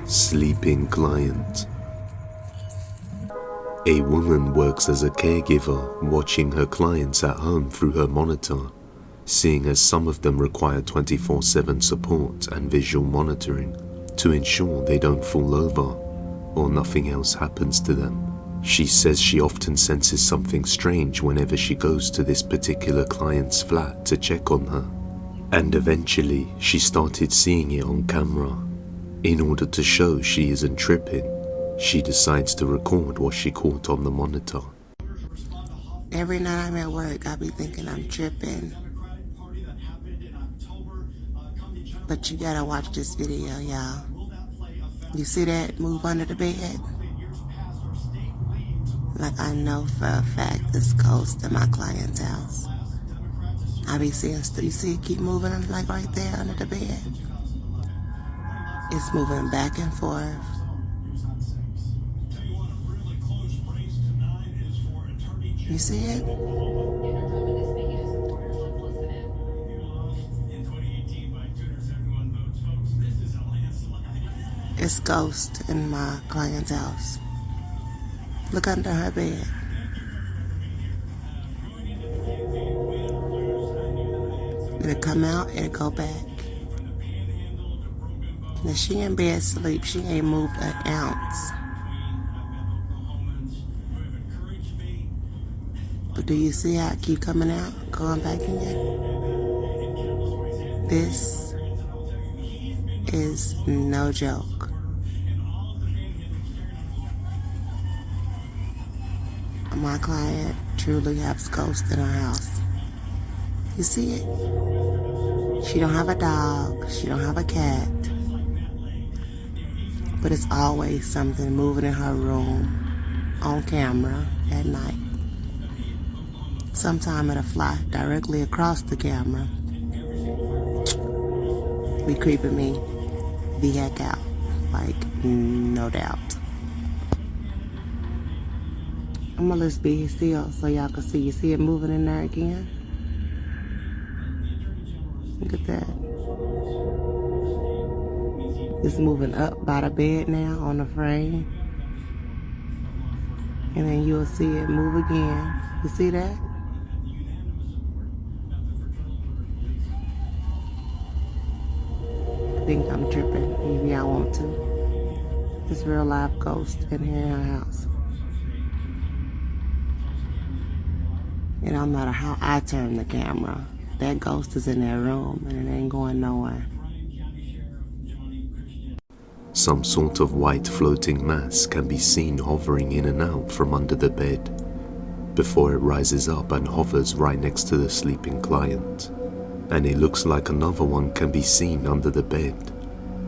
Sleeping client. A woman works as a caregiver, watching her clients at home through her monitor, seeing as some of them require 24/7 support and visual monitoring to ensure they don't fall over or nothing else happens to them. She says she often senses something strange whenever she goes to this particular client's flat to check on her, and eventually she started seeing it on camera. In order to show she isn't tripping, she decides to record what she caught on the monitor. Every night I'm at work, I be thinking I'm tripping. But you gotta watch this video, y'all. You see that move under the bed? Like I know for a fact it's ghost in my client's house. I be seeing, you see it keep moving like right there under the bed? It's moving back and forth. You see it? It's ghost in my client's house. Look under her bed. It'll come out and it'll go back. Now she in bed sleep. She ain't moved an ounce. But do you see how it keep coming out, going back in? This is no joke. My client truly has ghosts in her house. You see it? She don't have a dog. She don't have a cat. But it's always something moving in her room on camera at night. Sometime it'll fly directly across the camera. Be creeping me the heck out. Like, no doubt. I'm gonna just be still so y'all can see. You see it moving in there again? Look at that. It's moving up by the bed now on the frame. And then you'll see it move again. You see that? I think I'm tripping. Maybe I want to. It's real live ghost in here in her house. It don't matter how I turn the camera. That ghost is in that room and it ain't going nowhere. Some sort of white floating mass can be seen hovering in and out from under the bed before it rises up and hovers right next to the sleeping client. And it looks like another one can be seen under the bed.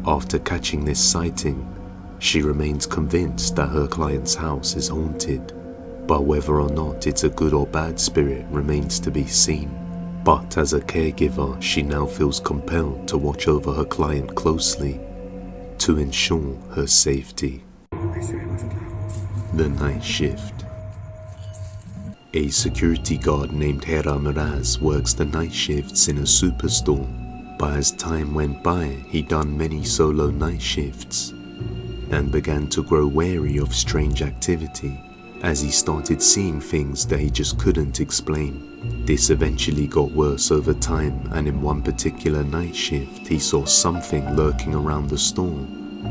After catching this sighting, she remains convinced that her client's house is haunted, but whether or not it's a good or bad spirit remains to be seen. But as a caregiver, she now feels compelled to watch over her client closely to ensure her safety. The night shift. A security guard named Hera Miraz works the night shifts in a superstore, but as time went by, he done many solo night shifts and began to grow wary of strange activity as he started seeing things that he just couldn't explain. This eventually got worse over time, and in one particular night shift, he saw something lurking around the store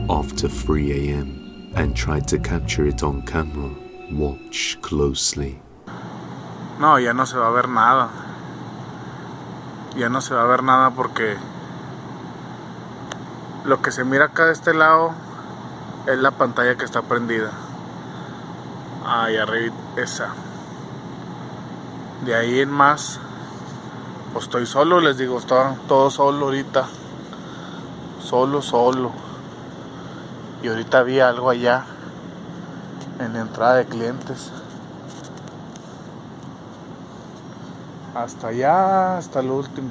after 3 a.m. and tried to capture it on camera. Watch closely. No, ya no se va a ver nada. Ya no se va a ver nada porque lo que se mira acá de este lado es la pantalla que está prendida. Ahí arriba, esa. De ahí en más, pues estoy solo, les digo, estoy todo solo ahorita. Solo. Y ahorita vi algo allá en la entrada de clientes. Hasta allá, hasta lo último.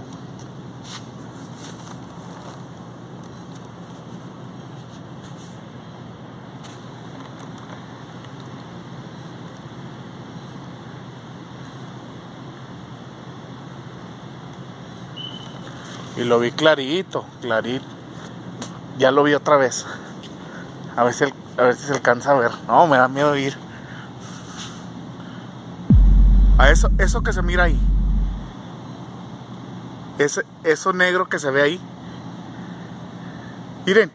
Y lo vi clarito. Ya lo vi otra vez. A ver si se alcanza a ver. No, me da miedo ir. A eso que se mira ahí. Eso negro que se ve ahí. Miren,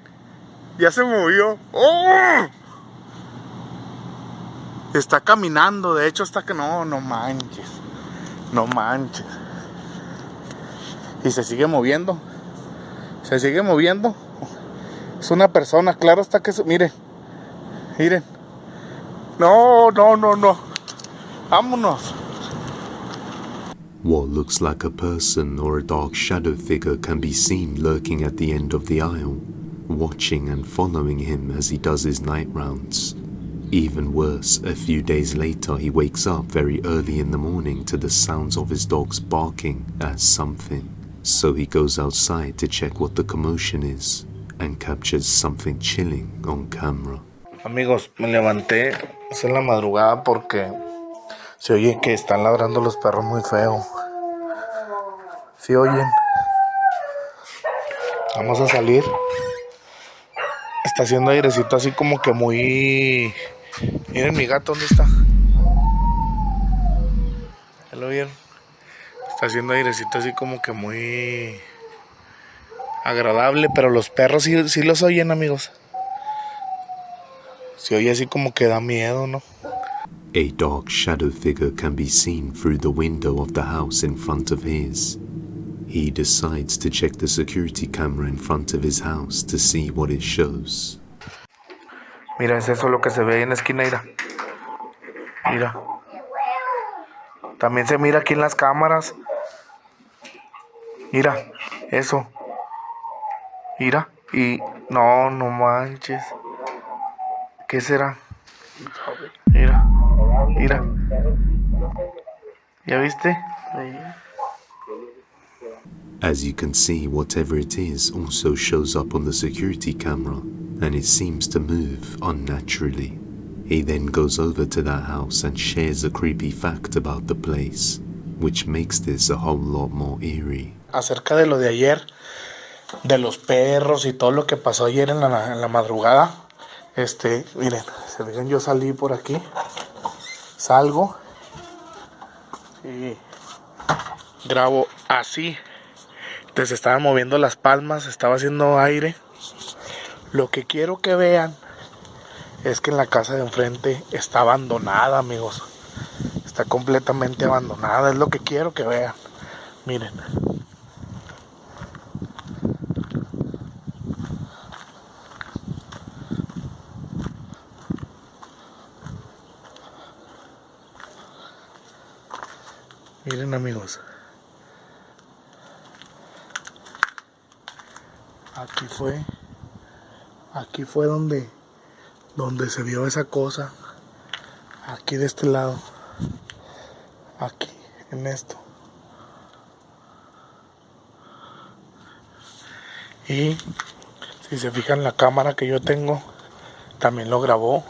ya se movió. ¡Oh! Está caminando, de hecho está que no manches. No manches. Y se sigue moviendo. Se sigue moviendo. Es una persona, claro está que miren. Miren. No. Vámonos. What looks like a person or a dark shadow figure can be seen lurking at the end of the aisle, watching and following him as he does his night rounds. Even worse, a few days later he wakes up very early in the morning to the sounds of his dogs barking at something. So he goes outside to check what the commotion is and captures something chilling on camera. Amigos, me levanté en la madrugada porque se oye que están ladrando los perros muy feo. ¿Sí oyen? Vamos a salir. Está haciendo airecito así como que muy... Miren mi gato, ¿dónde está? ¿Ya lo vieron? Está haciendo airecito así como que muy agradable, pero los perros sí los oyen, amigos. Se oye así como que da miedo, ¿no? A dark shadow figure can be seen through the window of the house in front of his. He decides to check the security camera in front of his house to see what it shows. Mira, es eso lo que se ve ahí en la esquina, mira. También se mira aquí en las cámaras. Mira, eso. Mira, y no manches. ¿Qué será? Mira. ¿Ya viste? As you can see, whatever it is also shows up on the security camera, and it seems to move unnaturally. He then goes over to that house and shares a creepy fact about the place, which makes this a whole lot more eerie. Acerca de lo de ayer, de los perros y todo lo que pasó ayer en la madrugada, miren, se fijan, yo salí por aquí, salgo y grabo así. Entonces estaba moviendo las palmas, estaba haciendo aire. Lo que quiero que vean es que en la casa de enfrente está abandonada, amigos. Está completamente abandonada, es lo que quiero que vean. Miren. Miren, amigos. Aquí fue donde se vio esa cosa. Aquí de este lado. Aquí, en esto. Y si se fijan, la cámara que yo tengo también lo grabó.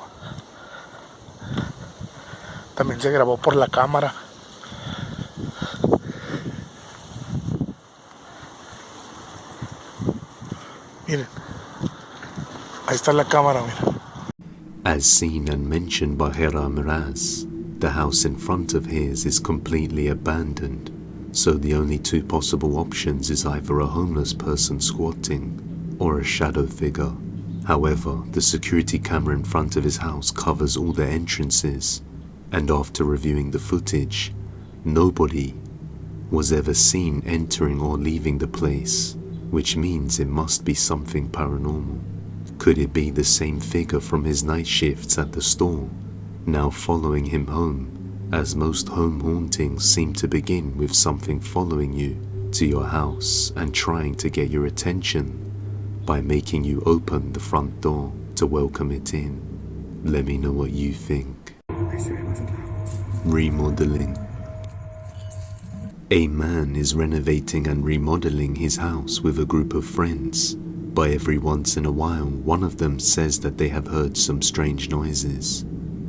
También se grabó por la cámara. Miren, ahí está la cámara, miren. As seen and mentioned by Hera Miraz, the house in front of his is completely abandoned, so the only two possible options is either a homeless person squatting or a shadow figure. However, the security camera in front of his house covers all the entrances, and after reviewing the footage, nobody was ever seen entering or leaving the place, which means it must be something paranormal. Could it be the same figure from his night shifts at the store, now following him home, as most home hauntings seem to begin with something following you to your house and trying to get your attention by making you open the front door to welcome it in? Let me know what you think. Remodeling. A man is renovating and remodeling his house with a group of friends. But every once in a while, one of them says that they have heard some strange noises.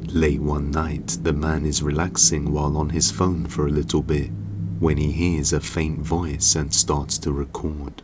Late one night, the man is relaxing while on his phone for a little bit, when he hears a faint voice and starts to record.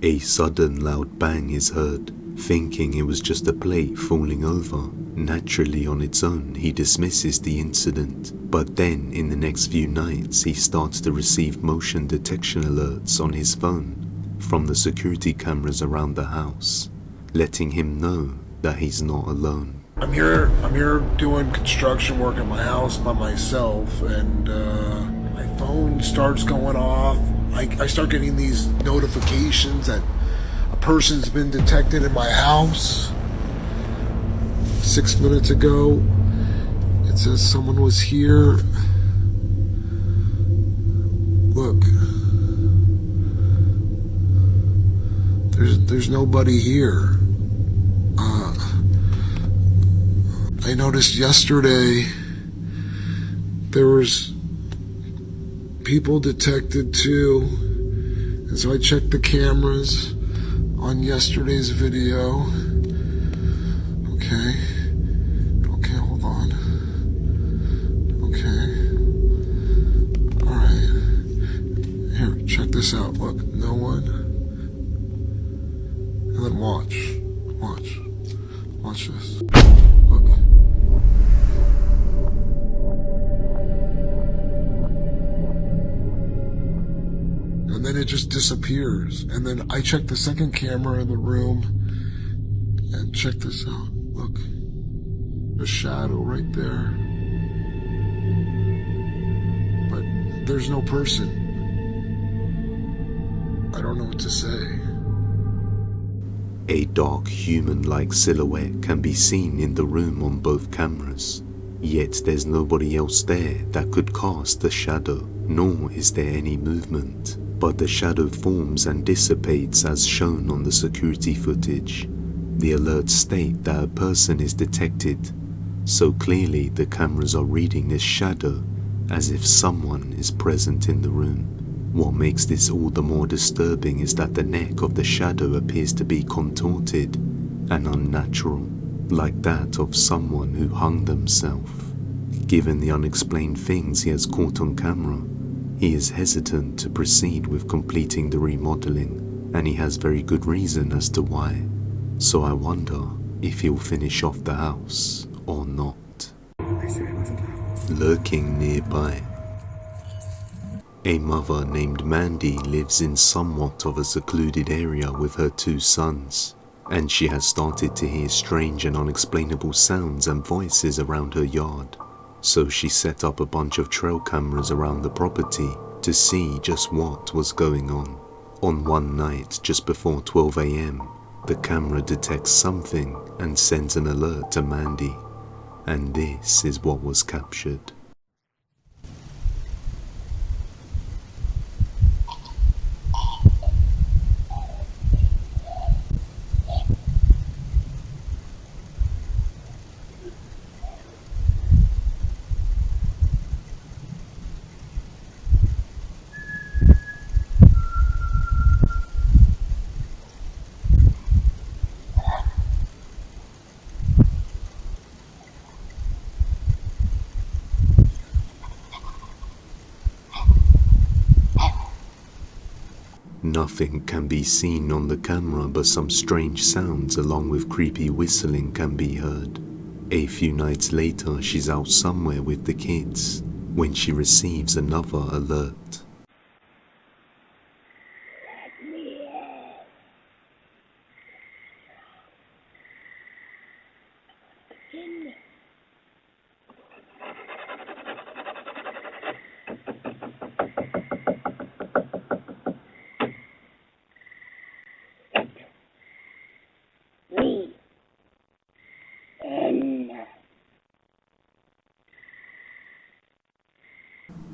A sudden loud bang is heard. Thinking it was just a plate falling over, naturally on its own he dismisses the incident. But then in the next few nights he starts to receive motion detection alerts on his phone from the security cameras around the house, letting him know that he's not alone. I'm here doing construction work at my house by myself, and my phone starts going off. I start getting these notifications that a person's been detected in my house. 6 minutes ago, it says someone was here. Look, there's nobody here. I noticed yesterday there was people detected too, and so I checked the cameras on yesterday's video. Okay, hold on. Okay, alright. Here, check this out. Look, no one. And then watch this. Look. And then it just disappears. And then I check the second camera in the room, and check this out. Look, the shadow right there. But there's no person. I don't know what to say. A dark human-like silhouette can be seen in the room on both cameras, yet there's nobody else there that could cast the shadow, nor is there any movement, but the shadow forms and dissipates as shown on the security footage. The alerts state that a person is detected, so clearly the cameras are reading this shadow as if someone is present in the room. What makes this all the more disturbing is that the neck of the shadow appears to be contorted and unnatural, like that of someone who hung themselves. Given the unexplained things he has caught on camera, he is hesitant to proceed with completing the remodeling, and he has very good reason as to why. So I wonder if he'll finish off the house or not. Lurking nearby. A mother named Mandy lives in somewhat of a secluded area with her 2 sons, and she has started to hear strange and unexplainable sounds and voices around her yard. So she set up a bunch of trail cameras around the property to see just what was going on. On one night, just before 12 AM, the camera detects something and sends an alert to Mandy, and this is what was captured. Nothing can be seen on the camera, but some strange sounds along with creepy whistling can be heard. A few nights later, she's out somewhere with the kids when she receives another alert.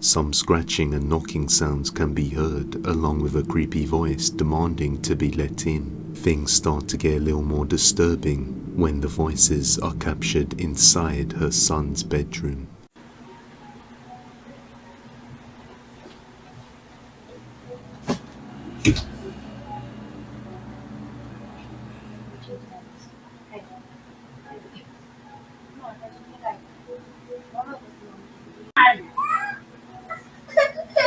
Some scratching and knocking sounds can be heard, along with a creepy voice demanding to be let in. Things start to get a little more disturbing when the voices are captured inside her son's bedroom.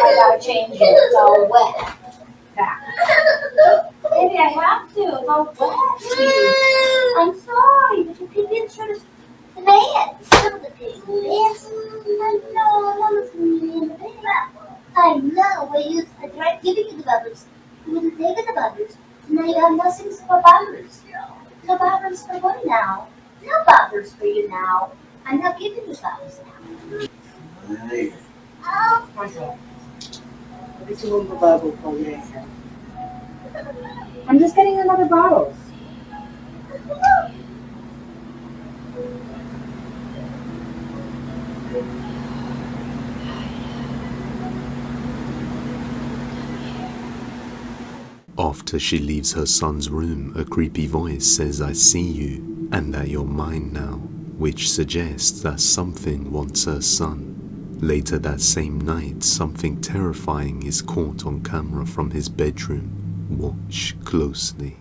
I gotta change it, it's all wet. Back. sorry, I have to. How wet. I'm sorry, but your pee-pee's sort of the bed. Some of the pee. Yes. I know, Mama's going to be in the bed. I know, I tried giving you the bubbers. You wouldn't take the bubbers. Now you have nothing for bubbers. No bubbers for what now? No bubbers for you now. I'm not giving you bubbers now. Hey. Oh. I'm just getting another bottle. After she leaves her son's room, a creepy voice says, "I see you, and that you're mine now," which suggests that something wants her son. Later that same night, something terrifying is caught on camera from his bedroom. Watch closely.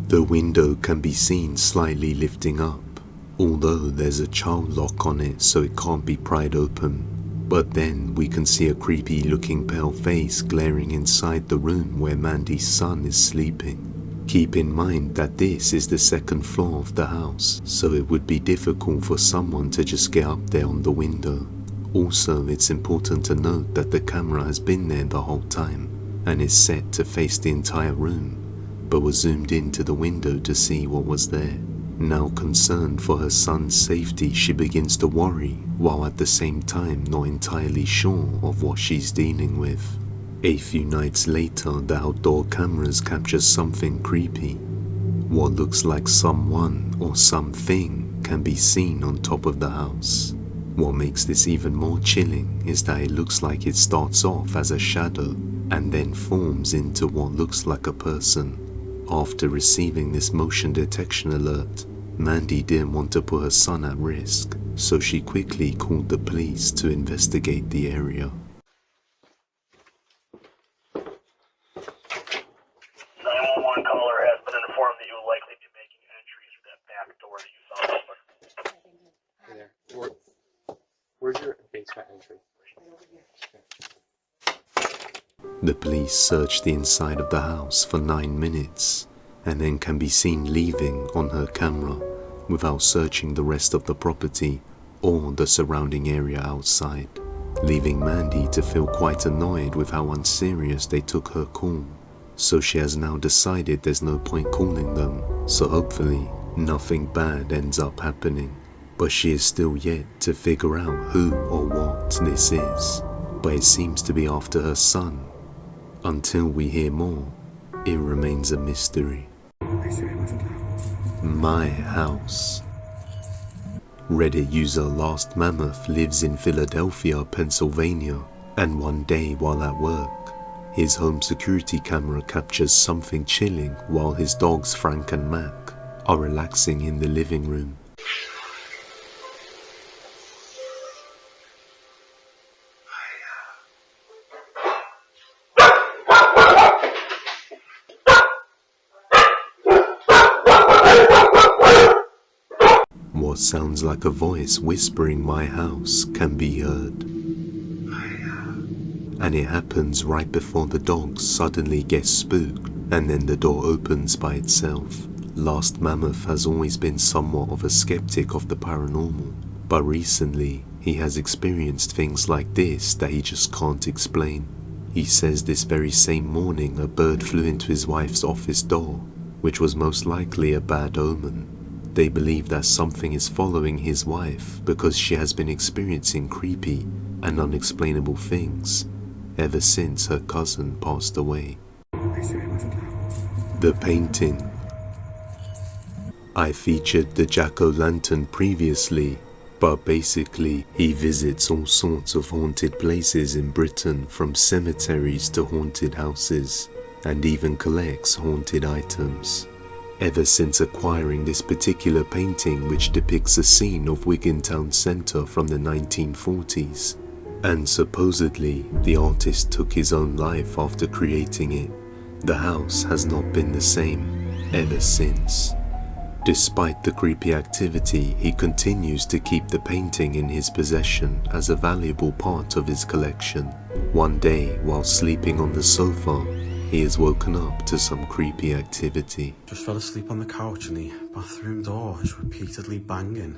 The window can be seen slightly lifting up, although there's a child lock on it so it can't be pried open. But then we can see a creepy looking pale face glaring inside the room where Mandy's son is sleeping. Keep in mind that this is the second floor of the house, so it would be difficult for someone to just get up there on the window. Also, it's important to note that the camera has been there the whole time and is set to face the entire room, but was zoomed into the window to see what was there. Now concerned for her son's safety, she begins to worry, while at the same time not entirely sure of what she's dealing with. A few nights later, the outdoor cameras capture something creepy. What looks like someone or something can be seen on top of the house. What makes this even more chilling is that it looks like it starts off as a shadow and then forms into what looks like a person. After receiving this motion detection alert, Mandy didn't want to put her son at risk, so she quickly called the police to investigate the area. 911 caller has been informed that you will likely be making entries through that back door that you saw open. Hey there. Where's your basement entry? The police search the inside of the house for 9 minutes and then can be seen leaving on her camera without searching the rest of the property or the surrounding area outside, leaving Mandy to feel quite annoyed with how unserious they took her call. So she has now decided there's no point calling them, so hopefully nothing bad ends up happening. But she is still yet to figure out who or what this is, but it seems to be after her son. Until we hear more, it remains a mystery. My house. Reddit user Last Mammoth lives in Philadelphia, Pennsylvania, and one day while at work, his home security camera captures something chilling while his dogs Frank and Mac are relaxing in the living room. What sounds like a voice whispering "my house" can be heard. And it happens right before the dogs suddenly get spooked and then the door opens by itself. Last Mammoth has always been somewhat of a skeptic of the paranormal, but recently he has experienced things like this that he just can't explain. He says this very same morning a bird flew into his wife's office door, which was most likely a bad omen. They believe that something is following his wife because she has been experiencing creepy and unexplainable things ever since her cousin passed away. The painting. I featured the jack-o'-lantern previously, but basically he visits all sorts of haunted places in Britain, from cemeteries to haunted houses, and even collects haunted items. Ever since acquiring this particular painting, which depicts a scene of Wigan Town Centre from the 1940s, and supposedly the artist took his own life after creating it, the house has not been the same ever since. Despite the creepy activity, he continues to keep the painting in his possession as a valuable part of his collection. One day, while sleeping on the sofa, he is woken up to some creepy activity. Just fell asleep on the couch and the bathroom door is repeatedly banging.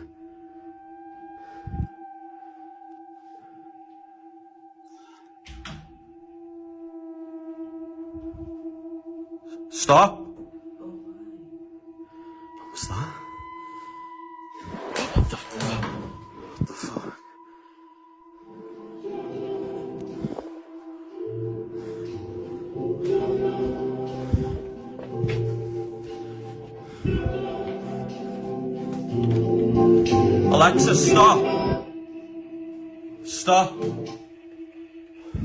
Stop! What was that? What the fuck? What the fuck? Alexa, stop! Stop!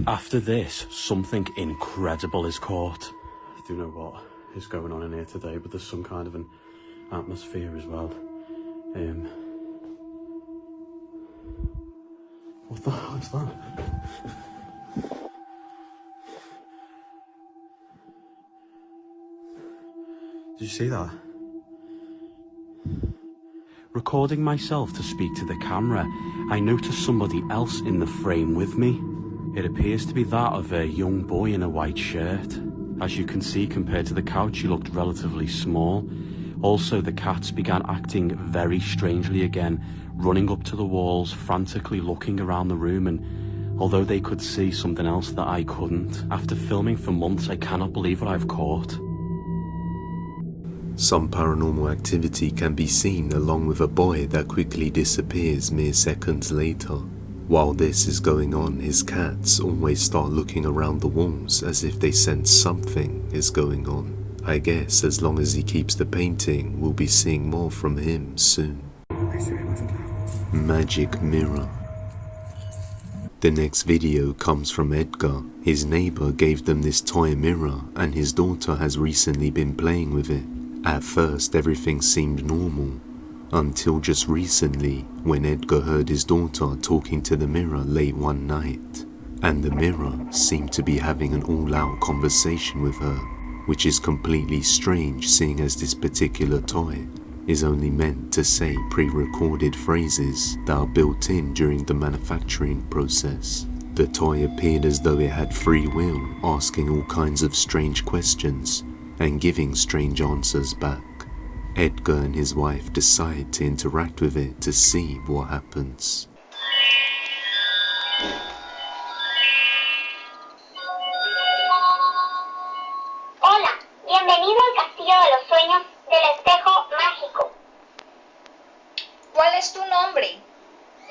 After this, something incredible is caught. I don't know what is going on in here today, but there's some kind of an atmosphere as well. What the hell is that? Did you see that? Recording myself to speak to the camera, I noticed somebody else in the frame with me. It appears to be that of a young boy in a white shirt. As you can see, compared to the couch, he looked relatively small. Also, the cats began acting very strangely again, running up to the walls, frantically looking around the room, and although they could see something else that I couldn't, after filming for months, I cannot believe what I've caught. Some paranormal activity can be seen along with a boy that quickly disappears mere seconds later. While this is going on, his cats always start looking around the walls as if they sense something is going on. I guess as long as he keeps the painting, we'll be seeing more from him soon. Magic mirror. The next video comes from Edgar. His neighbor gave them this toy mirror and his daughter has recently been playing with it. At first everything seemed normal, until just recently when Edgar heard his daughter talking to the mirror late one night, and the mirror seemed to be having an all-out conversation with her, which is completely strange seeing as this particular toy is only meant to say pre-recorded phrases that are built in during the manufacturing process. The toy appeared as though it had free will, asking all kinds of strange questions and giving strange answers back. Edgar and his wife decide to interact with it to see what happens. Hola, bienvenido al Castillo de los Sueños del Espejo Mágico. ¿Cuál es tu nombre?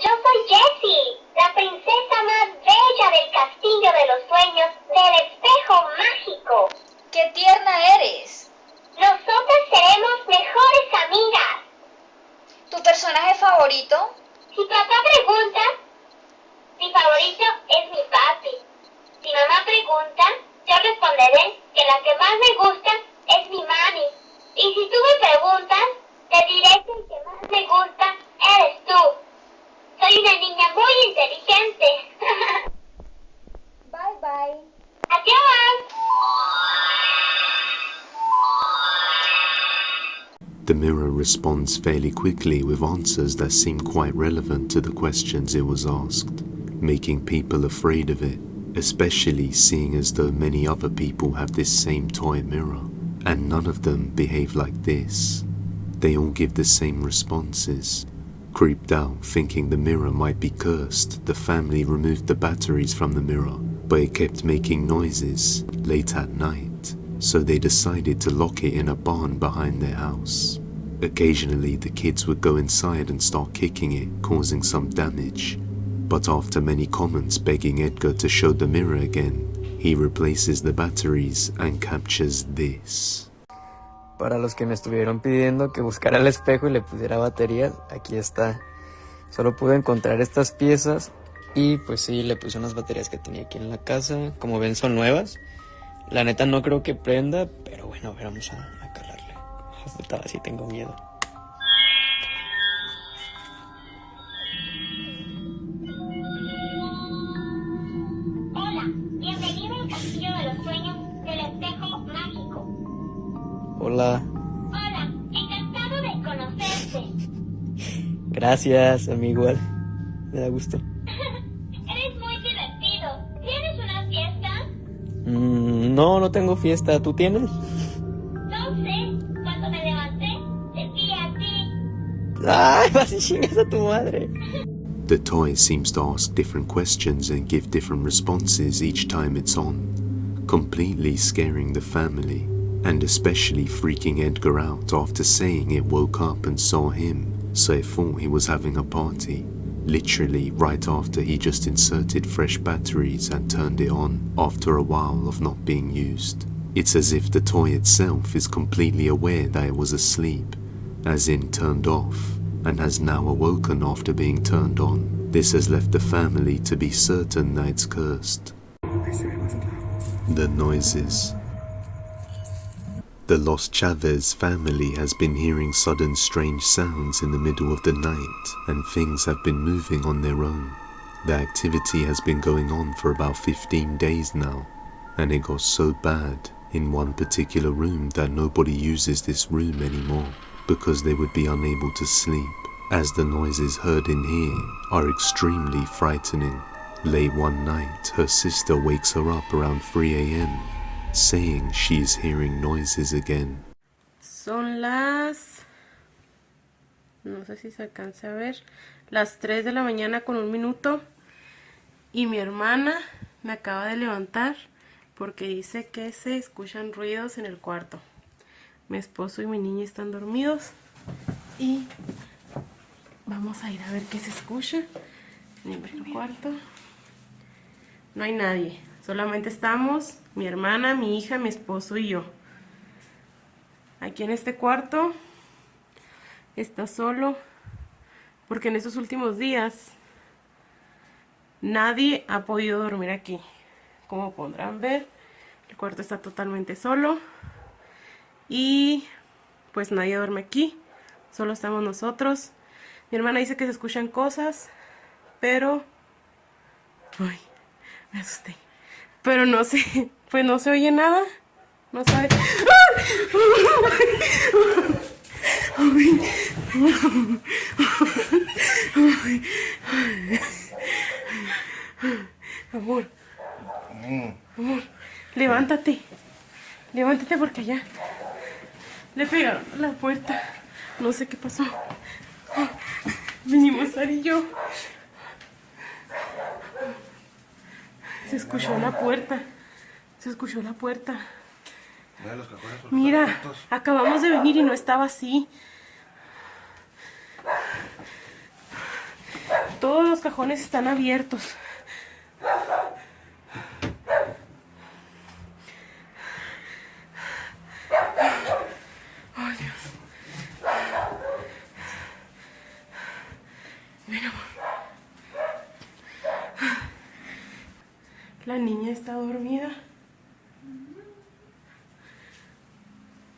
Yo soy Jessie, la princesa más bella del Castillo de los Sueños del Espejo Mágico. ¡Qué tierna eres! Nosotras seremos mejores amigas. ¿Tu personaje favorito? Si papá pregunta, mi favorito es mi papi. Si mamá pregunta, yo responderé que la que más me gusta es mi mami. Y si tú me preguntas, te diré que el que más me gusta eres tú. Soy una niña muy inteligente. Bye bye. Adiós. The mirror responds fairly quickly with answers that seem quite relevant to the questions it was asked, making people afraid of it, especially seeing as though many other people have this same toy mirror, and none of them behave like this. They all give the same responses. Creeped out, thinking the mirror might be cursed, the family removed the batteries from the mirror, but it kept making noises late at night, so they decided to lock it in a barn behind their house. Occasionally the kids would go inside and start kicking it, causing some damage. But after many comments begging Edgar to show the mirror again, he replaces the batteries and captures this. Para los que me estuvieron pidiendo que buscara el espejo y le pusiera baterías, aquí está. Solo pude encontrar estas piezas y pues sí, le puse unas baterías que tenía aquí en la casa. Como ven, son nuevas. La neta no creo que prenda, pero bueno, a ver, vamos a calarle. Oh, puta, sí tengo miedo. Hola, bienvenido al castillo de los sueños del espejo mágico. Hola. Hola, encantado de conocerte. Gracias, a mí igual. Me da gusto. Eres muy divertido. ¿Tienes una fiesta? No tengo fiesta. ¿Tú tienes? No sé. Cuando me levanté, te vi a ti. ¡Ay, vas y chingas a tu madre! The toy seems to ask different questions and give different responses each time it's on, completely scaring the family, and especially freaking Edgar out after saying it woke up and saw him, so it thought he was having a party, literally right after he just inserted fresh batteries and turned it on after a while of not being used. It's as if the toy itself is completely aware that it was asleep, as in turned off, and has now awoken after being turned on. This has left the family to be certain that it's cursed. The noises. The Los Chavez family has been hearing sudden strange sounds in the middle of the night, and things have been moving on their own. The activity has been going on for about 15 days now, and it got so bad in one particular room that nobody uses this room anymore, because they would be unable to sleep, as the noises heard in here are extremely frightening. Late one night, her sister wakes her up around 3 a.m, saying she is hearing noises again. Son las... no sé si se alcanza a ver, las 3 de la mañana con 1 minuto, y mi hermana me acaba de levantar porque dice que se escuchan ruidos en el cuarto. Mi esposo y mi niña están dormidos y vamos a ir a ver qué se escucha en el cuarto. No hay nadie, solamente estamos mi hermana, mi hija, mi esposo y yo. Aquí en este cuarto está solo porque en estos últimos días nadie ha podido dormir aquí. Como podrán ver, el cuarto está totalmente solo y pues nadie duerme aquí, solo estamos nosotros. Mi hermana dice que se escuchan cosas, pero... ay, me asusté. Pero no sé, pues no se oye nada, no sabe... Amor, amor, levántate, levántate porque allá le pegaron a la puerta, no sé qué pasó. Vinimos Sara y yo. Se escuchó la puerta, se escuchó la puerta. Mira, acabamos de venir y no estaba así. Todos los cajones están abiertos. Ay, Dios. Mira. La niña está dormida.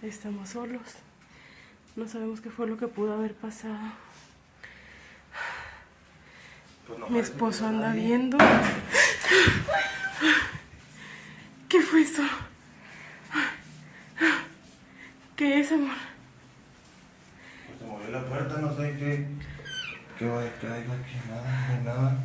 Estamos solos. No sabemos qué fue lo que pudo haber pasado. Mi esposo anda viendo. ¿Qué fue eso? ¿Qué es, amor? Se movió la puerta, no sé qué va a caer aquí, nada, no hay nada.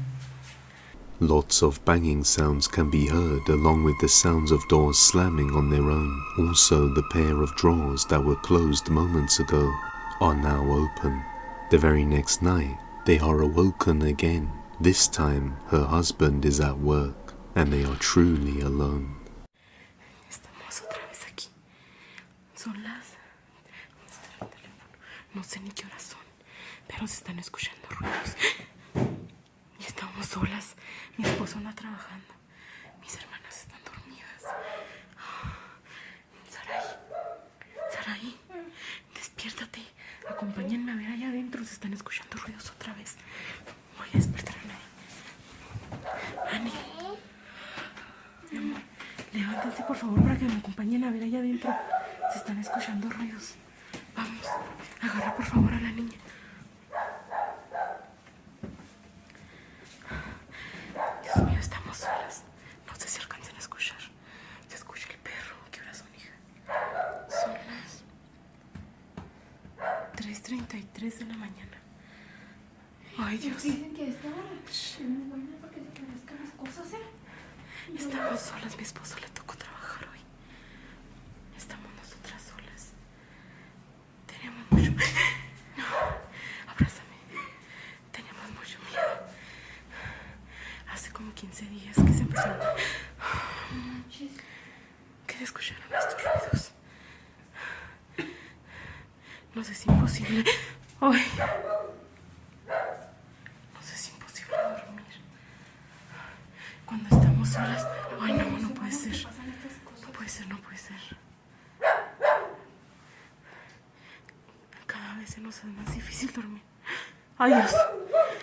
Lots of banging sounds can be heard along with the sounds of doors slamming on their own. Also, the pair of drawers that were closed moments ago are now open. The very next night, they are awoken again. This time, her husband is at work, and they are truly alone. Estamos otra vez aquí. Son las... ¿Dónde está el teléfono? No sé ni qué horas son, pero se están escuchando ruidos. Y estamos solas. Mi esposo anda trabajando. Mis hermanas están dormidas. Saraí, despiértate. Acompáñenme a ver allá adentro. Se están escuchando ruidos otra vez. Voy a despertar a Ani. Mi amor, levántense por favor para que me acompañen a ver allá adentro. Se están escuchando ruidos. Vamos, agarra por favor a la niña. Dios mío, estamos solas. No sé si alcancen a escuchar. Se escucha el perro. ¿Qué horas son, hija? Son las 3:33 de la mañana. Ay, Dios. Dicen que a esta hora es muy buena para que se crezcan las cosas, ¿eh? Estamos solas, mi esposo le tocó trabajar hoy. Estamos nosotras solas. Tenemos mucho... No, abrázame. Tenemos mucho miedo. Hace como 15 días que se empezó que se escucharon estos ruidos. Nos es imposible. Ay. Nos es imposible dormir. Cuando estamos solas. Ay, no puede ser. No puede ser, no puede ser. Cada vez se nos hace más difícil dormir. Ay, Dios.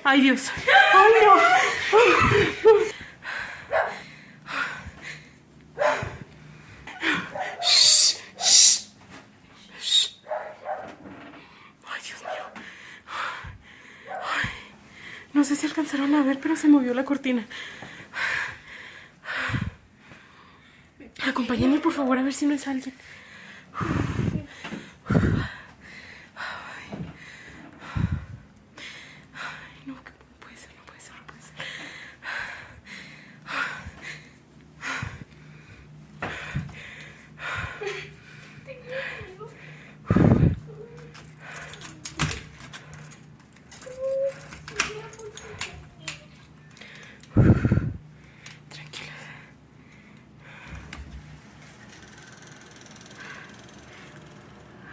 Ay, Dios. Ay, no. Ay, Dios mío. Ay, no sé si alcanzaron a ver, pero se movió la cortina. Acompáñenme por favor a ver si no es alguien. No, que puede ser, no puede ser, no puede ser.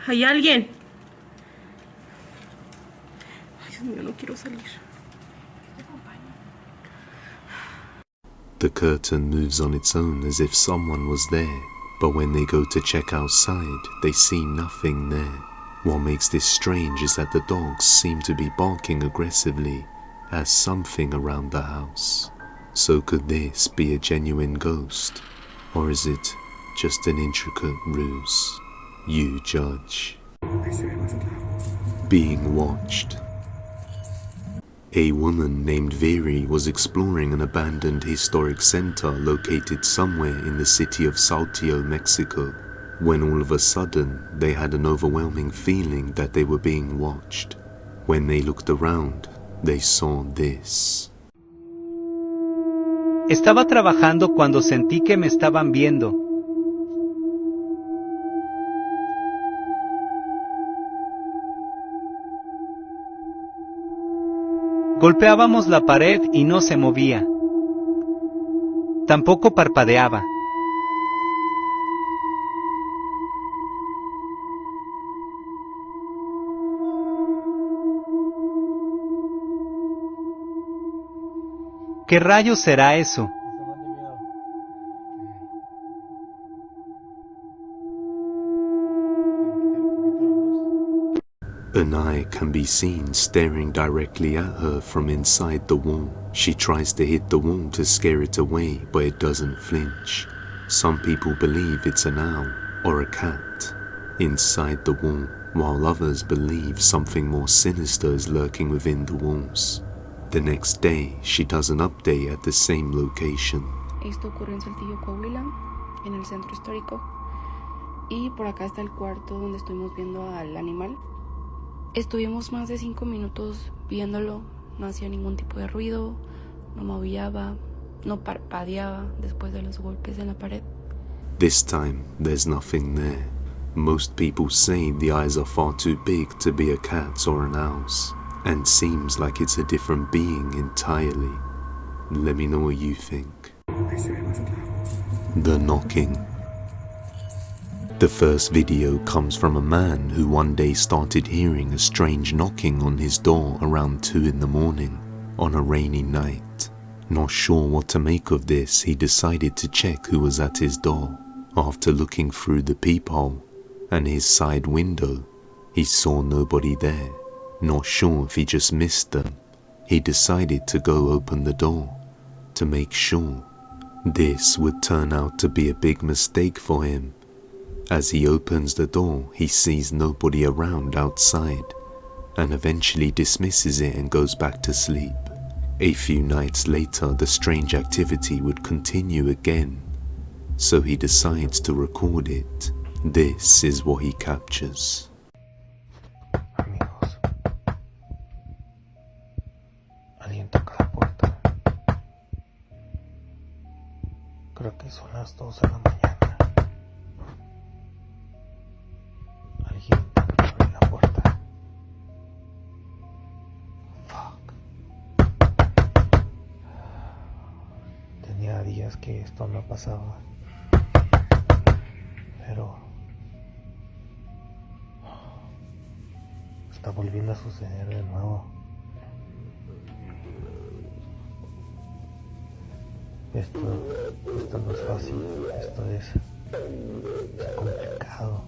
¿Hay alguien? Ay, Dios mío, no quiero salir. The curtain moves on its own as if someone was there, but when they go to check outside, they see nothing there. What makes this strange is that the dogs seem to be barking aggressively at something around the house. So could this be a genuine ghost, or is it just an intricate ruse? You judge. Being watched. A woman named Viri was exploring an abandoned historic center located somewhere in the city of Saltillo, Mexico, when all of a sudden they had an overwhelming feeling that they were being watched. When they looked around, they saw this. Estaba trabajando cuando sentí que me estaban viendo. Golpeábamos la pared y no se movía. Tampoco parpadeaba. ¿Qué rayos será eso? An eye can be seen staring directly at her from inside the wall. She tries to hit the wall to scare it away, but it doesn't flinch. Some people believe it's an owl or a cat inside the wall, while others believe something more sinister is lurking within the walls. The next day, she does an update at the same location. Esto ocurrió en Saltillo, Coahuila, en el centro histórico. Y por acá está el cuarto donde estuvimos viendo al animal. Estuvimos más de 5 minutos viéndolo, no hacía ningún tipo de ruido, no maullaba, no parpadeaba después de los golpes en la pared. This time, there's nothing there. Most people say the eyes are far too big to be a cat's or an owl's, and seems like it's a different being entirely. Let me know what you think. The knocking. The first video comes from a man who one day started hearing a strange knocking on his door around 2 in the morning on a rainy night. Not sure what to make of this, he decided to check who was at his door. After looking through the peephole and his side window, he saw nobody there. Not sure if he just missed them, he decided to go open the door to make sure. This would turn out to be a big mistake for him. As he opens the door, he sees nobody around outside and eventually dismisses it and goes back to sleep. A few nights later, the strange activity would continue again, so he decides to record it. This is what he captures. Amigos, alguien toca la puerta. Creo que son las 2 de la mañana. Alguien abre la puerta. Fuck. Tenía días que esto no pasaba, pero está volviendo a suceder de nuevo. Esto no es fácil, esto es complicado.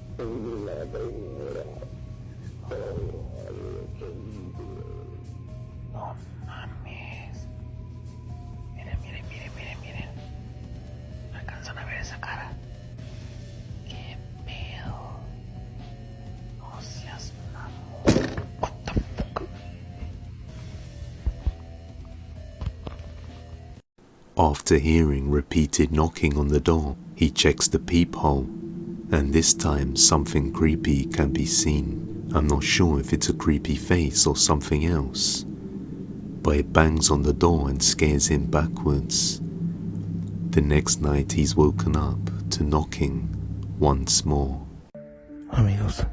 No mames. Miren. ¿Alcanzan a ver esa cara? ¿Qué pedo? No seas mamón. What the fuck? After hearing repeated knocking on the door, he checks the peephole, and this time something creepy can be seen. I'm not sure if it's a creepy face or something else, but it bangs on the door and scares him backwards. The next night he's woken up to knocking once more. Amigos,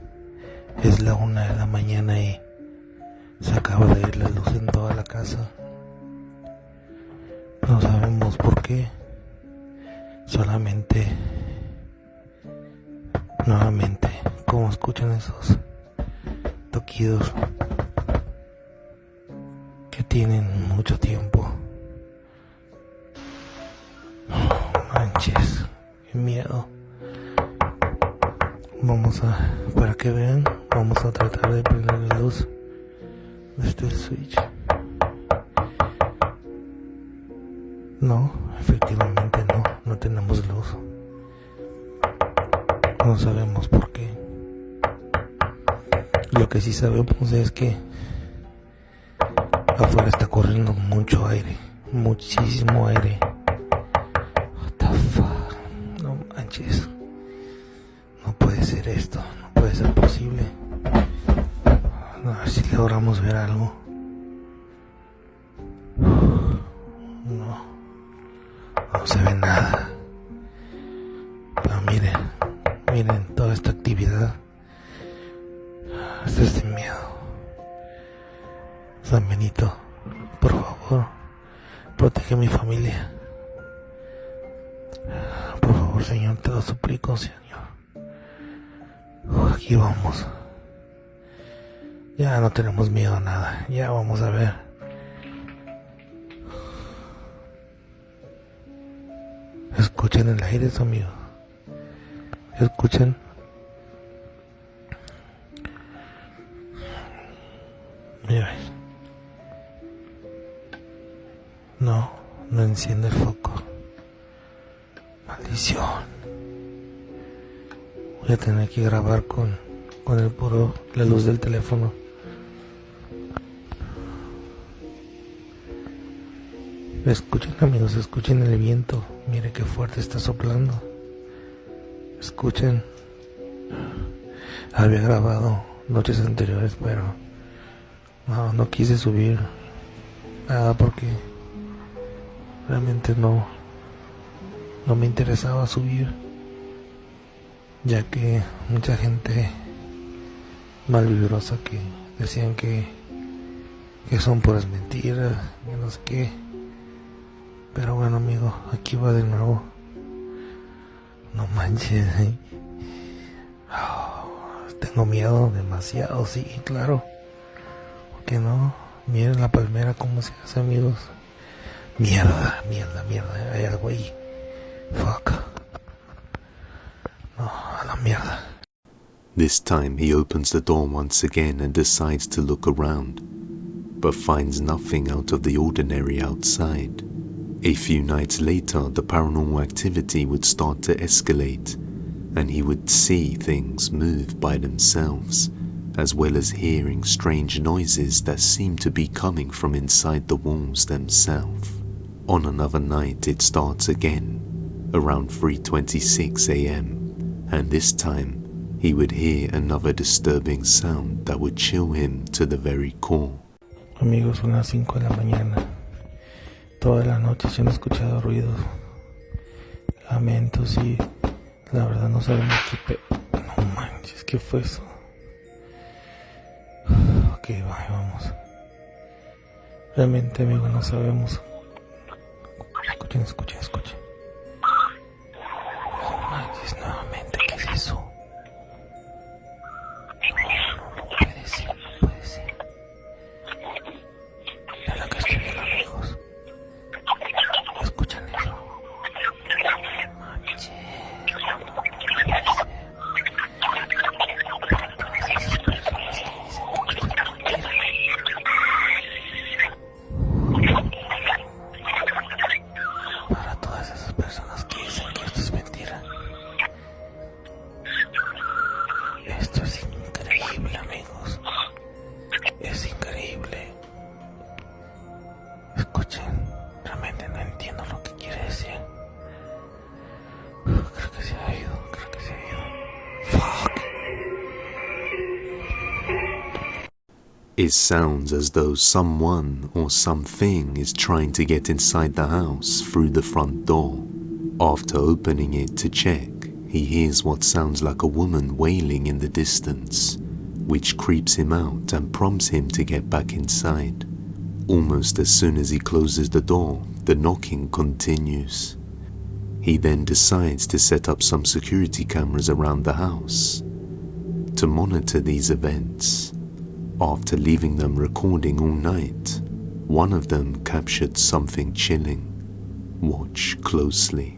es la 1 de la mañana y se acaba de ir la luz en toda la casa. No sabemos por qué. Solamente, nuevamente, como escuchan esos toquidos que tienen mucho tiempo. Oh, manches, qué miedo. Para que vean, vamos a tratar de prender la luz desde el switch. No, efectivamente no tenemos luz. No sabemos por qué. Lo que sí sabemos es que afuera está corriendo mucho aire, muchísimo aire. What the fuck, no manches. No puede ser esto, no puede ser posible. A ver si logramos ver algo. No se ve nada. Pero miren toda esta actividad. Esto es de miedo. San Benito, por favor, protege a mi familia. Por favor, Señor, te lo suplico, Señor. Aquí vamos. Ya no tenemos miedo a nada. Ya vamos a ver. ¿Escuchan el aire, amigo? ¿Escuchan? Mira. No enciende el foco. Maldición. Voy a tener que grabar con la luz del teléfono. Escuchen, amigos, escuchen el viento. Mire qué fuerte está soplando. Escuchen. Había grabado noches anteriores, pero no quise subir nada porque realmente no me interesaba subir, ya que mucha gente malvibrosa que decían que son puras mentiras, que no sé qué. Pero bueno, amigo, aquí va de nuevo. No manches, ¿eh? Tengo miedo, demasiado, sí, claro. ¿Por qué no? Miren la palmera cómo se hace, amigos. Mierda, hay algo ahí. Fuck. No, a la mierda. This time he opens the door once again and decides to look around, but finds nothing out of the ordinary outside. A few nights later, the paranormal activity would start to escalate, and he would see things move by themselves, as well as hearing strange noises that seemed to be coming from inside the walls themselves. On another night it starts again, around 3:26 a.m., and this time he would hear another disturbing sound that would chill him to the very core. Amigos, son las 5 de la mañana. Toda la noche se han escuchado ruidos, lamentos y la verdad no sabemos No manches, ¿qué fue eso? Ok, vamos. Realmente, amigo, no sabemos. Escuchen. No manches, nuevamente, ¿qué es eso? No puede ser. Mira lo que estoy viendo, amigos. ¿Escuchan eso? Manches, no puede ser. Para todas esas personas que dicen que esto es mentira. Para todas esas personas que dicen que esto es mentira. Esto es increíble, amigos. Es increíble. Escuchen, realmente no entiendo lo que quiere decir. Creo que se ha ido. Fuck. It sounds as though someone or something is trying to get inside the house through the front door. After opening it to check, he hears what sounds like a woman wailing in the distance, which creeps him out and prompts him to get back inside. Almost as soon as he closes the door, the knocking continues. He then decides to set up some security cameras around the house to monitor these events. After leaving them recording all night, one of them captured something chilling. Watch closely.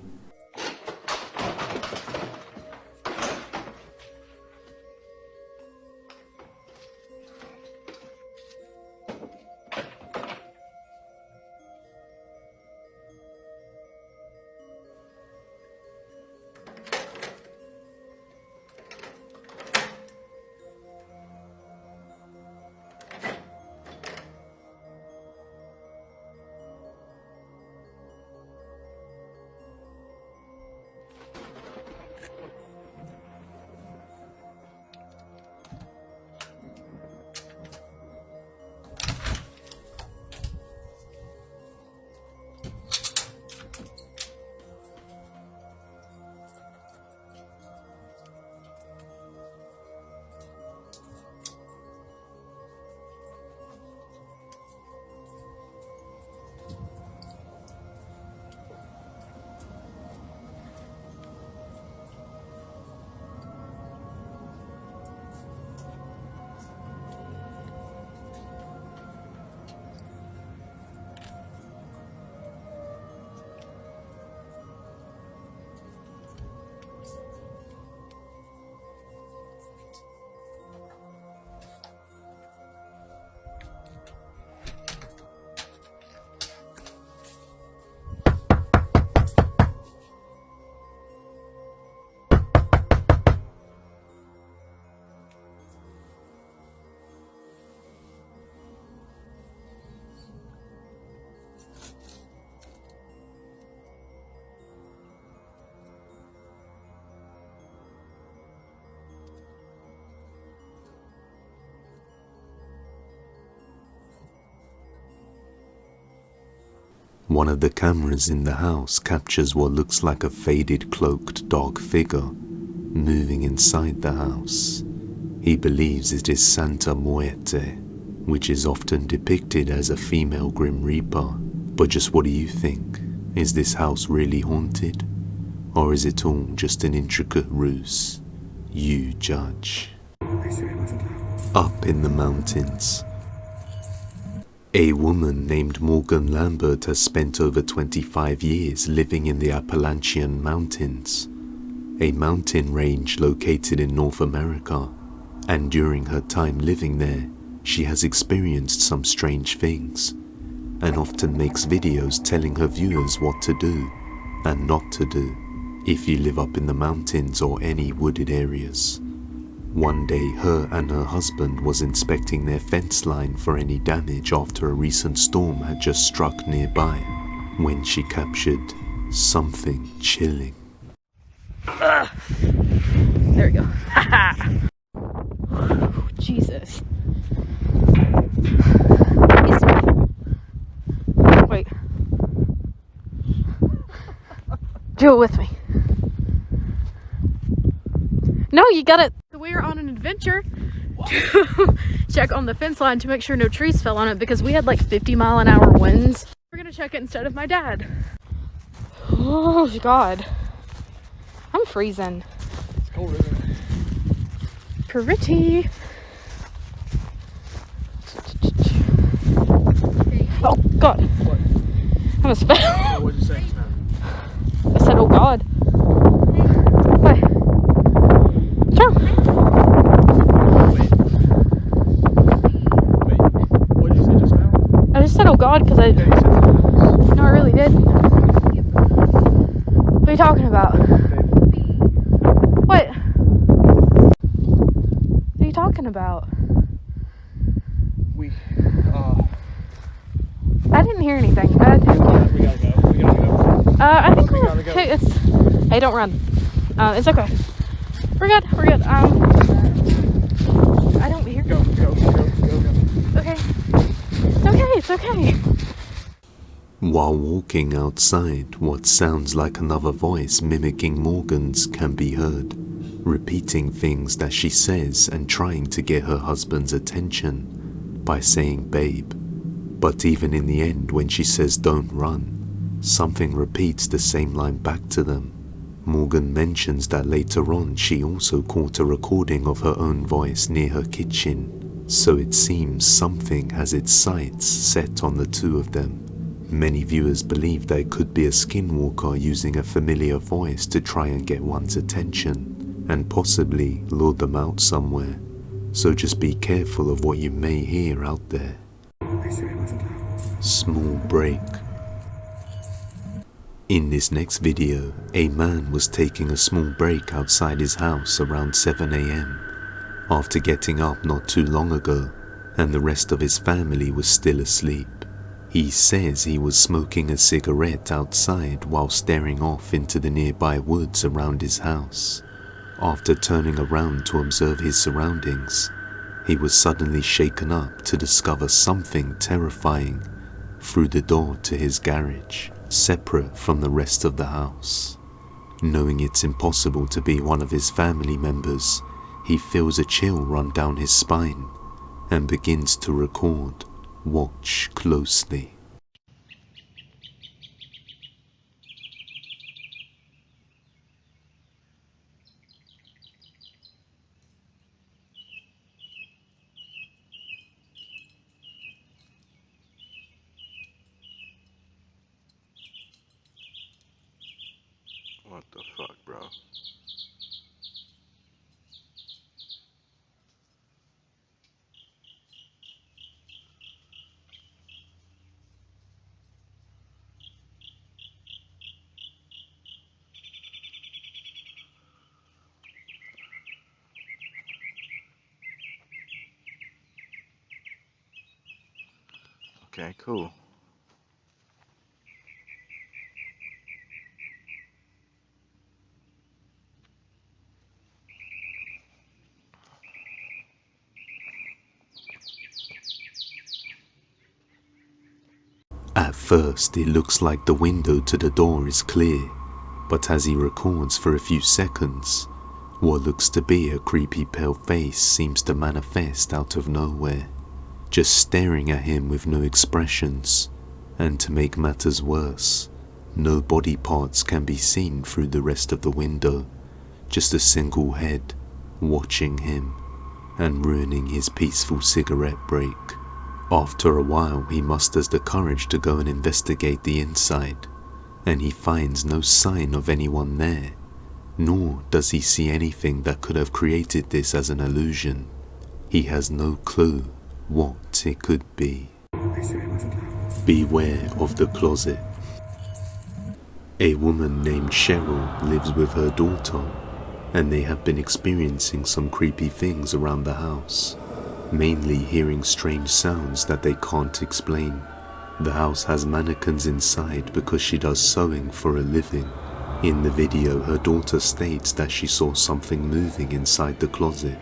One of the cameras in the house captures what looks like a faded cloaked dark figure moving inside the house. He believes it is Santa Muerte, which is often depicted as a female Grim Reaper. But just what do you think? Is this house really haunted? Or is it all just an intricate ruse? You judge. Up in the mountains. A woman named Morgan Lambert has spent over 25 years living in the Appalachian Mountains, a mountain range located in North America, and during her time living there, she has experienced some strange things, and often makes videos telling her viewers what to do and not to do if you live up in the mountains or any wooded areas. One day, her and her husband was inspecting their fence line for any damage after a recent storm had just struck nearby, when she captured something chilling. There we go. Jesus. Wait. Do it with me. No, you got it. We are on an adventure to check on the fence line to make sure no trees fell on it because we had like 50-mile-an-hour winds. We're gonna check it instead of my dad. Oh God, I'm freezing. It's cold, isn't it? Pretty. Oh God. What? I almost fell. What'd you say just now? I said, oh God. What? Sure. Wait, what did you say just now? I just said, oh God, because I... No, I really did. What are you talking about? What? What are you talking about? I didn't hear anything. We gotta go. I think we're okay. Hey, don't run. It's okay. We're good. We're good. I don't hear. Go. Okay. It's okay. It's okay. While walking outside, what sounds like another voice mimicking Morgan's can be heard, repeating things that she says and trying to get her husband's attention by saying babe. But even in the end, when she says don't run, something repeats the same line back to them. Morgan mentions that later on she also caught a recording of her own voice near her kitchen, so it seems something has its sights set on the two of them. Many viewers believe that it could be a skinwalker using a familiar voice to try and get one's attention, and possibly lure them out somewhere, so just be careful of what you may hear out there. Small break. In this next video, a man was taking a small break outside his house around 7 AM after getting up not too long ago, and the rest of his family was still asleep. He says he was smoking a cigarette outside while staring off into the nearby woods around his house. After turning around to observe his surroundings, he was suddenly shaken up to discover something terrifying through the door to his garage, separate from the rest of the house. Knowing it's impossible to be one of his family members, he feels a chill run down his spine and begins to record. Watch closely. What the fuck, bro? Okay, cool. At first, it looks like the window to the door is clear, but as he records for a few seconds, what looks to be a creepy pale face seems to manifest out of nowhere, just staring at him with no expressions. And to make matters worse, No body parts can be seen through the rest of the window, just a single head watching him and ruining his peaceful cigarette break. After a while, he musters the courage to go and investigate the inside, and he finds no sign of anyone there, nor does he see anything that could have created this as an illusion. He has no clue what it could be. Beware of the closet. A woman named Cheryl lives with her daughter, and they have been experiencing some creepy things around the house, mainly hearing strange sounds that they can't explain. The house has mannequins inside because she does sewing for a living. In the video, her daughter states that she saw something moving inside the closet,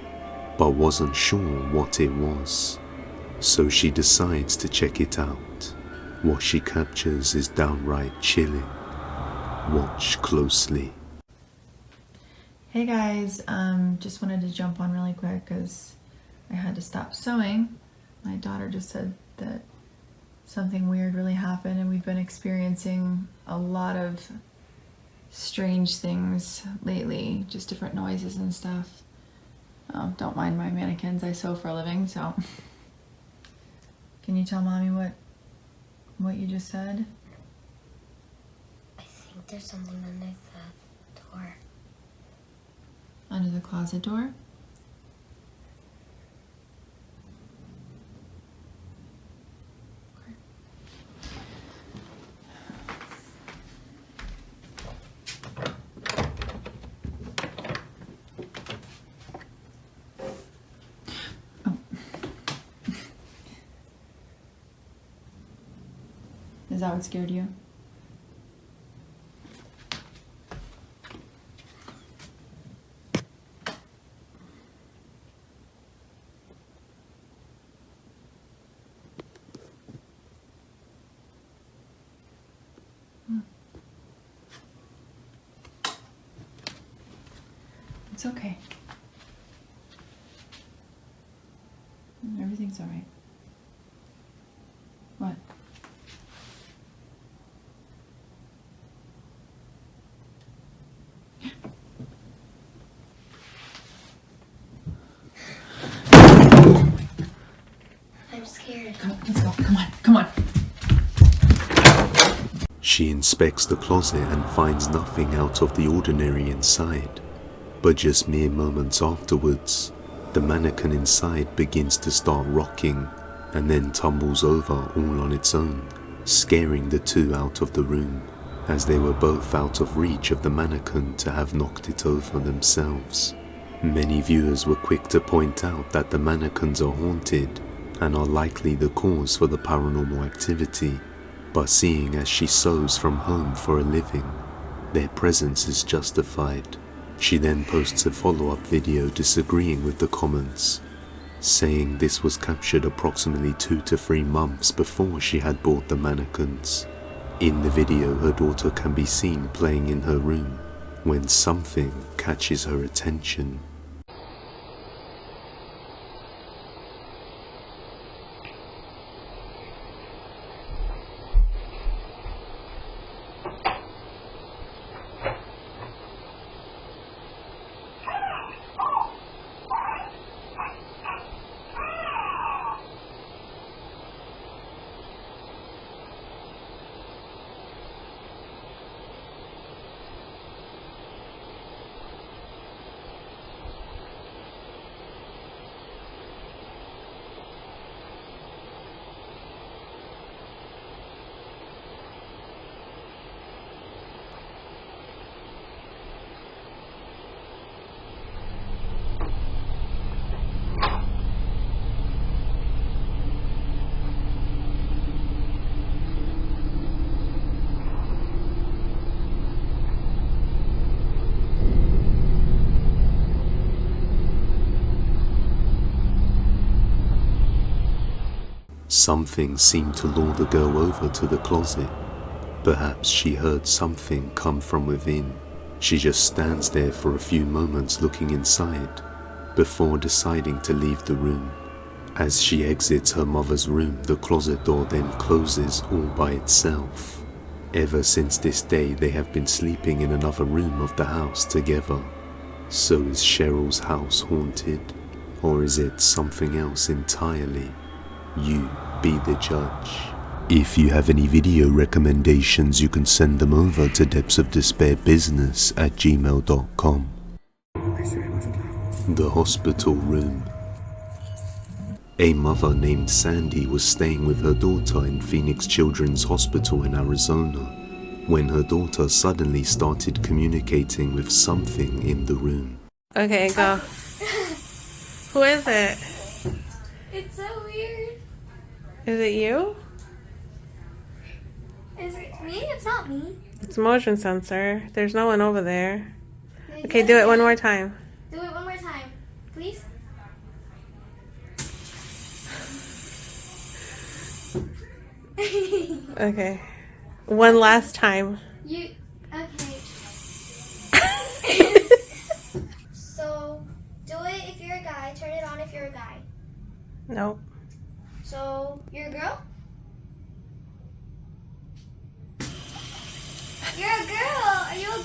but wasn't sure what it was. So she decides to check it out. What she captures is downright chilling. Watch closely. Hey guys, just wanted to jump on really quick because I had to stop sewing. My daughter just said that something weird really happened, and we've been experiencing a lot of strange things lately, just different noises and stuff. Don't mind my mannequins, I sew for a living, so. Can you tell Mommy what you just said? I think there's something under the door. Under the closet door? Is that what scared you? It's okay. Everything's all right. What? I'm scared. Let's go. Come on. She inspects the closet and finds nothing out of the ordinary inside. But just mere moments afterwards, the mannequin inside begins to start rocking and then tumbles over all on its own, scaring the two out of the room, as they were both out of reach of the mannequin to have knocked it over themselves. Many viewers were quick to point out that the mannequins are haunted and are likely the cause for the paranormal activity, but seeing as she sews from home for a living, their presence is justified. She then posts a follow-up video disagreeing with the comments, saying this was captured approximately 2 to 3 months before she had bought the mannequins. In the video, her daughter can be seen playing in her room when something catches her attention. Something seemed to lure the girl over to the closet. Perhaps she heard something come from within. She just stands there for a few moments looking inside, before deciding to leave the room. As she exits her mother's room, the closet door then closes all by itself. Ever since this day, they have been sleeping in another room of the house together. So is Cheryl's house haunted, or is it something else entirely? You be the judge. If you have any video recommendations, you can send them over to depthsofdespairbusiness@gmail.com. The hospital room. A mother named Sandy was staying with her daughter in Phoenix Children's Hospital in Arizona when her daughter suddenly started communicating with something in the room. Okay, go. Who is it? It's so weird. Is it you? Is it me? It's not me. It's motion sensor. There's no one over there. Okay, do it one more time. Do it one more time, please. Okay. One last time. Okay. So, do it if you're a guy. Turn it on if you're a guy. Nope. So, you're a girl? You're a girl. Are you a...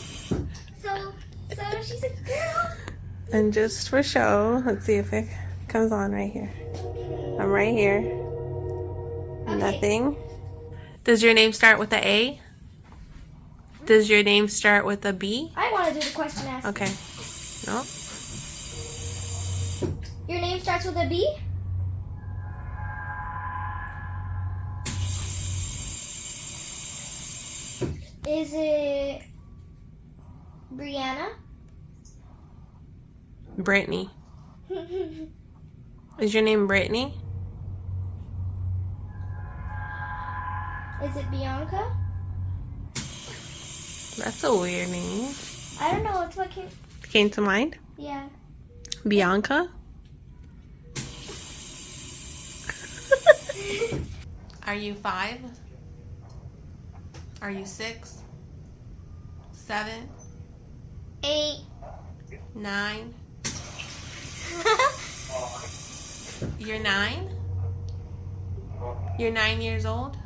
So she's a girl? And just for show, let's see if it comes on right here. I'm right here. Okay. Nothing. Does your name start with a A? Does your name start with a B? I want to do the question ask. Okay. No. Your name starts with a B? Is it Brianna? Brittany. Is your name Brittany? Is it Bianca? That's a weird name. I don't know. It's what came to mind? Yeah. Bianca? Are you 5? Are you 6? 7? 8? 9? You're 9? You're 9 years old?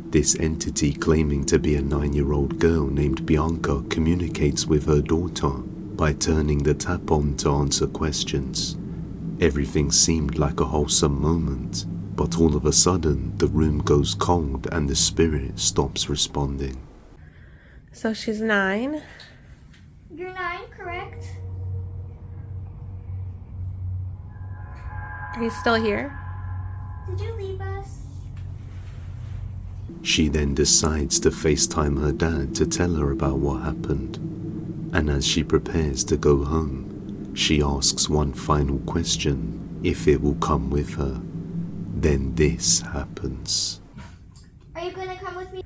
This entity claiming to be a 9-year-old girl named Bianca communicates with her daughter by turning the tap on to answer questions. Everything seemed like a wholesome moment, but all of a sudden the room goes cold and the spirit stops responding. So she's 9. You're 9, correct? Are you still here? Did you leave us? She then decides to FaceTime her dad to tell her about what happened. And as she prepares to go home, she asks one final question, if it will come with her. Then this happens. Are you gonna come with me?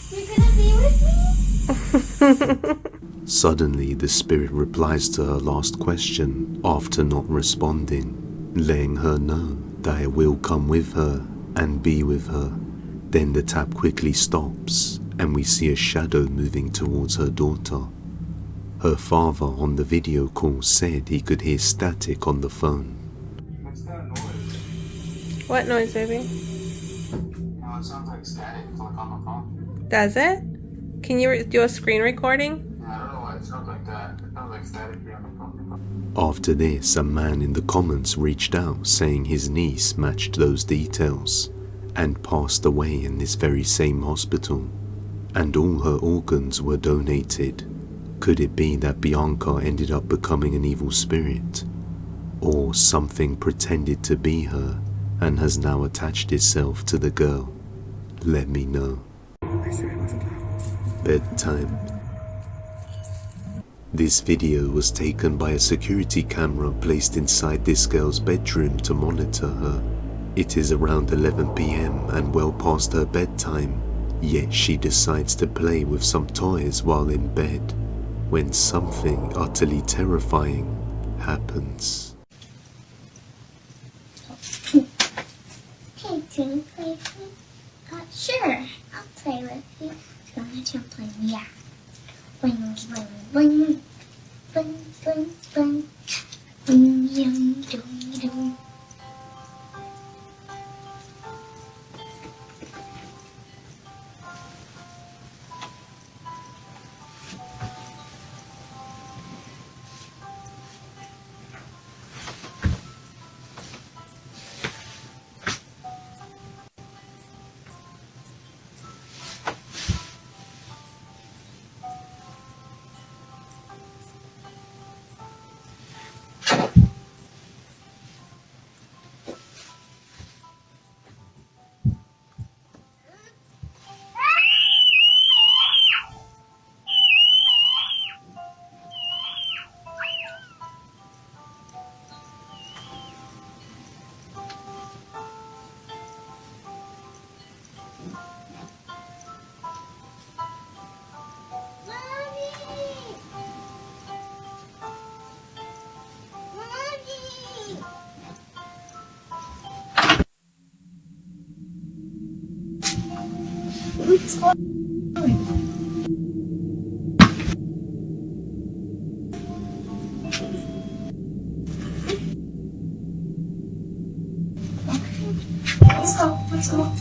You're gonna be with me? Suddenly, the spirit replies to her last question after not responding, letting her know that it will come with her and be with her. Then the tap quickly stops and we see a shadow moving towards her daughter. Her father on the video call said he could hear static on the phone. What's that noise? What noise, baby? It sounds like static, like on the phone. Does it? Can you do a screen recording? I don't know why it sounds like that. It sounds like static on the phone. After this, a man in the comments reached out saying his niece matched those details and passed away in this very same hospital, and all her organs were donated. Could it be that Bianca ended up becoming an evil spirit? Or something pretended to be her and has now attached itself to the girl? Let me know. Bedtime. This video was taken by a security camera placed inside this girl's bedroom to monitor her. It is around 11 PM and well past her bedtime, yet she decides to play with some toys while in bed, when something utterly terrifying happens. Hey, do you play with me? Sure, I'll play with you. So let you play me, yeah. Boing, boing, boing. Boing, boing, boing. Boing, boing, boing, boing. What's going on? Let's go. Let's go.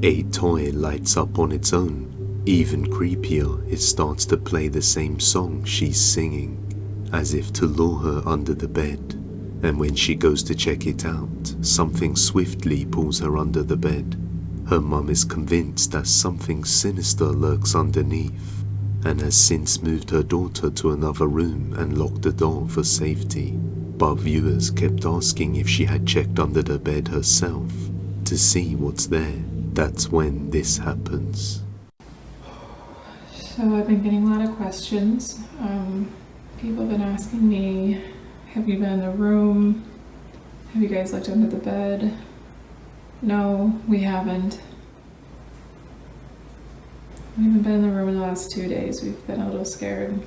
A toy lights up on its own. Even creepier, it starts to play the same song she's singing, as if to lure her under the bed. And when she goes to check it out, something swiftly pulls her under the bed. Her mum is convinced that something sinister lurks underneath, and has since moved her daughter to another room and locked the door for safety. But viewers kept asking if she had checked under the bed herself to see what's there. That's when this happens. So I've been getting a lot of questions. People have been asking me, have you been in the room? Have you guys looked under the bed? No, we haven't. We haven't been in the room in the last 2 days. We've been a little scared.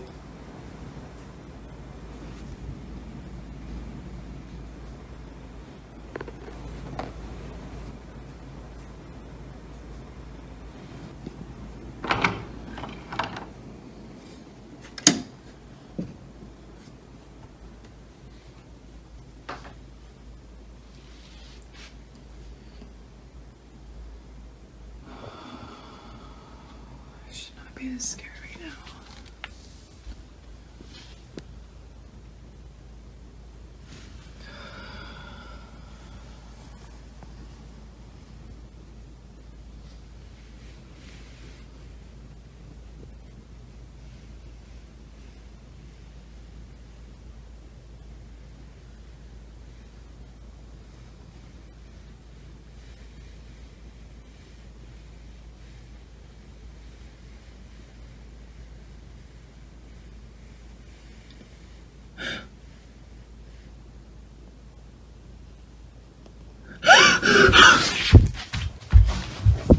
Be this scared right now.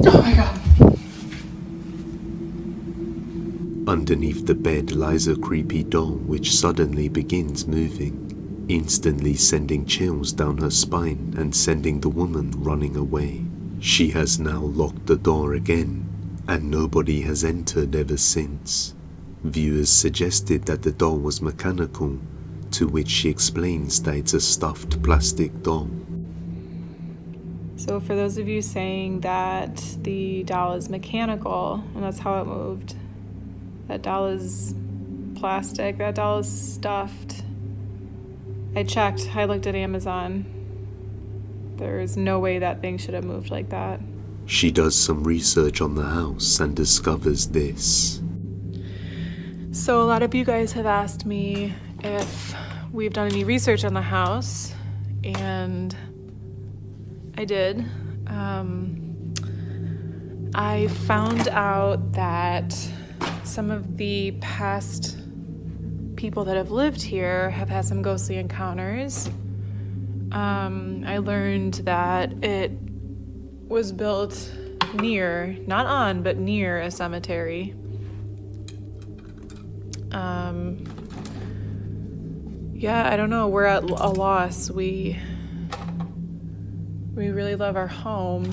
Oh my god. Underneath the bed lies a creepy doll which suddenly begins moving, instantly sending chills down her spine and sending the woman running away. She has now locked the door again, and nobody has entered ever since. Viewers suggested that the doll was mechanical, to which she explains that it's a stuffed plastic doll. So for those of you saying that the doll is mechanical and that's how it moved, that doll is plastic, that doll is stuffed. I checked, I looked at Amazon. There is no way that thing should have moved like that. She does some research on the house and discovers this. So a lot of you guys have asked me if we've done any research on the house, and I did. I found out that some of the past people that have lived here have had some ghostly encounters. I learned that it was built near, not on, but near a cemetery. Yeah, I don't know, we're at a loss. We really love our home.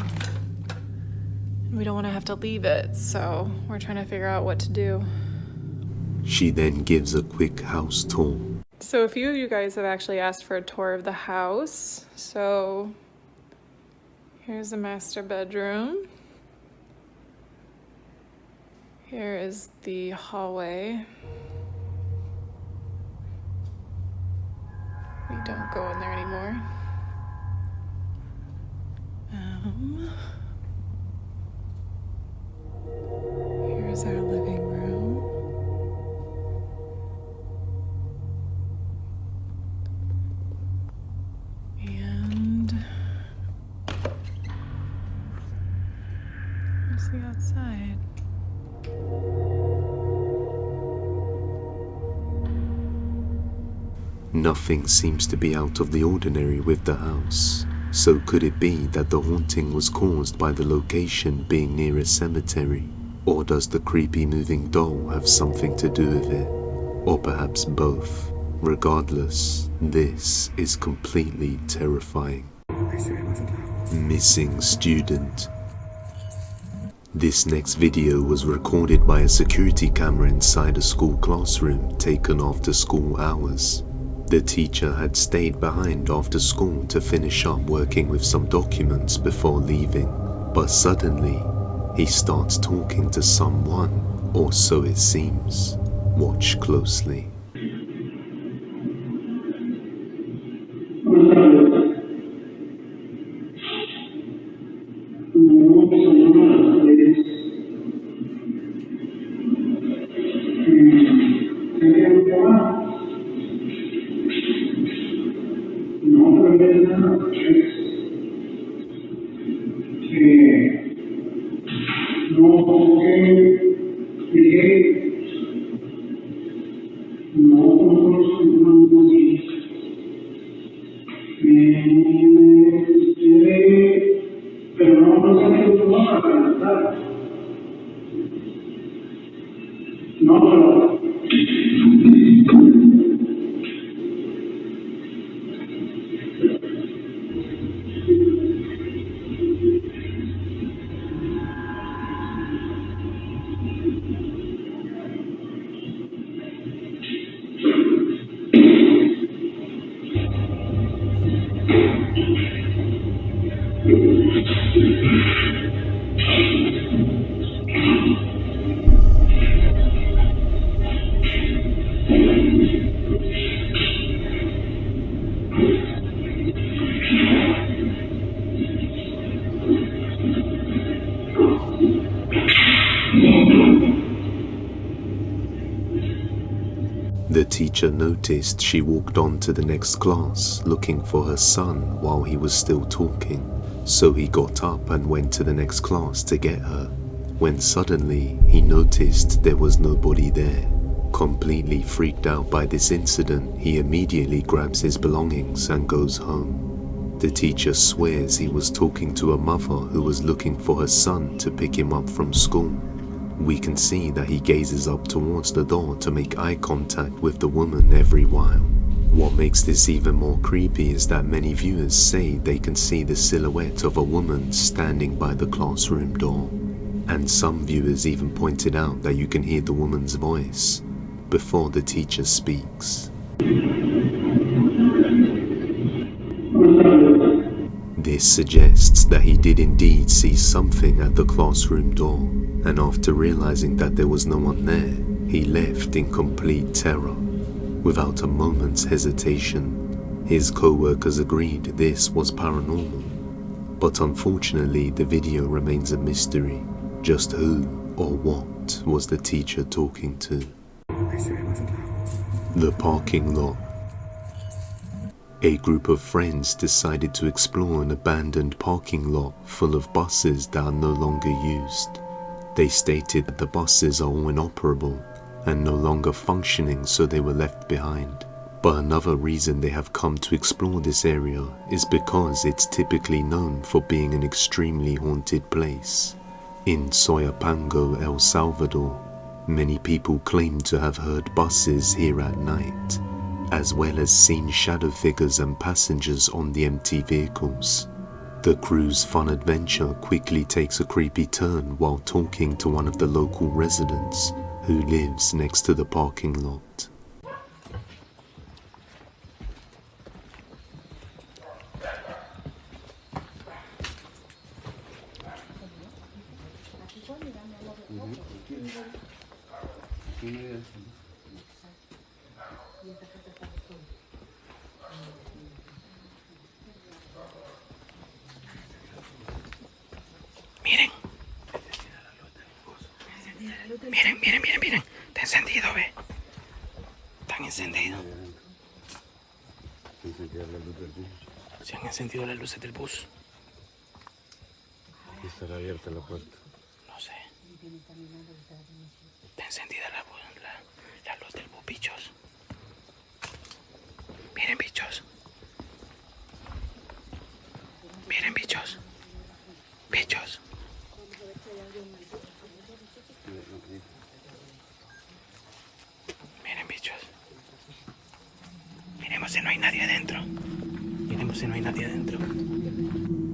We don't want to have to leave it, so we're trying to figure out what to do. She then gives a quick house tour. So a few of you guys have actually asked for a tour of the house. So here's the master bedroom. Here is the hallway. We don't go in there anymore. Here's our living room. And here's the outside. Nothing seems to be out of the ordinary with the house, So could it be that the haunting was caused by the location being near a cemetery? Or does the creepy moving doll have something to do with it? Or perhaps both? Regardless, this is completely terrifying. Missing student. This next video was recorded by a security camera inside a school classroom taken after school hours. The teacher had stayed behind after school to finish up working with some documents before leaving, but suddenly he starts talking to someone, or so it seems. Watch closely. The teacher noticed she walked on to the next class looking for her son while he was still talking, so he got up and went to the next class to get her, when suddenly he noticed there was nobody there. Completely freaked out by this incident, he immediately grabs his belongings and goes home. The teacher swears he was talking to a mother who was looking for her son to pick him up from school. We can see that he gazes up towards the door to make eye contact with the woman every while. What makes this even more creepy is that many viewers say they can see the silhouette of a woman standing by the classroom door. And some viewers even pointed out that you can hear the woman's voice before the teacher speaks. This suggests that he did indeed see something at the classroom door, and after realizing that there was no one there, he left in complete terror. Without a moment's hesitation, his co-workers agreed this was paranormal. But unfortunately, the video remains a mystery. Just who or what was the teacher talking to? The parking lot. A group of friends decided to explore an abandoned parking lot full of buses that are no longer used. They stated that the buses are all inoperable and no longer functioning, so they were left behind. But another reason they have come to explore this area is because it's typically known for being an extremely haunted place. In Soyapango, El Salvador, many people claim to have heard buses here at night, as well as seen shadow figures and passengers on the empty vehicles. The crew's fun adventure quickly takes a creepy turn while talking to one of the local residents who lives next to the parking lot. Miren. Miren. Está encendido, ve. Están encendidos. Se han encendido las luces del bus. ¿Y estará abierta la puerta? No sé. Está encendida la luz del bus, bichos. Miren, bichos. Miren, bichos. Bichos. Miren, bichos. Miremos si no hay nadie adentro. Miremos si no hay nadie adentro.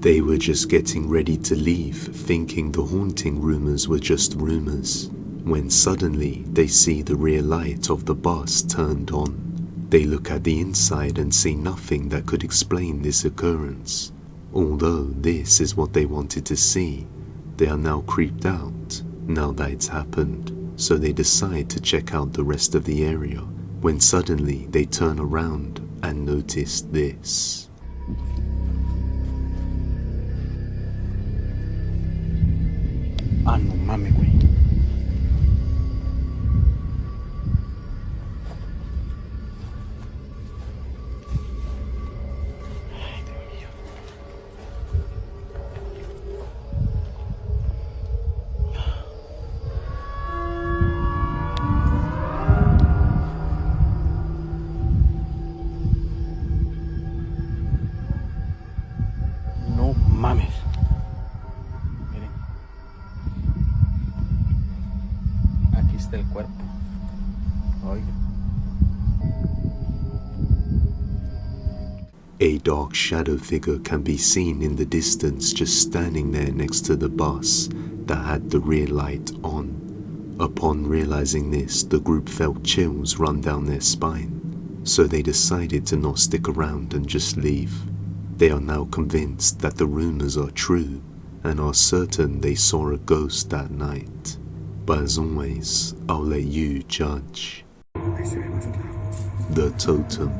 They were just getting ready to leave, thinking the haunting rumors were just rumors, when suddenly they see the rear light of the bus turned on. They look at the inside and see nothing that could explain this occurrence. Although this is what they wanted to see, they are now creeped out now that it's happened, so they decide to check out the rest of the area, when suddenly they turn around and notice this. Ah, no mames, güey. No mames. Miren. Aquí está el cuerpo. Oigan. A dark shadow figure can be seen in the distance just standing there next to the bus that had the rear light on. Upon realizing this, the group felt chills run down their spine, so they decided to not stick around and just leave. They are now convinced that the rumors are true and are certain they saw a ghost that night. But as always, I'll let you judge. The totem.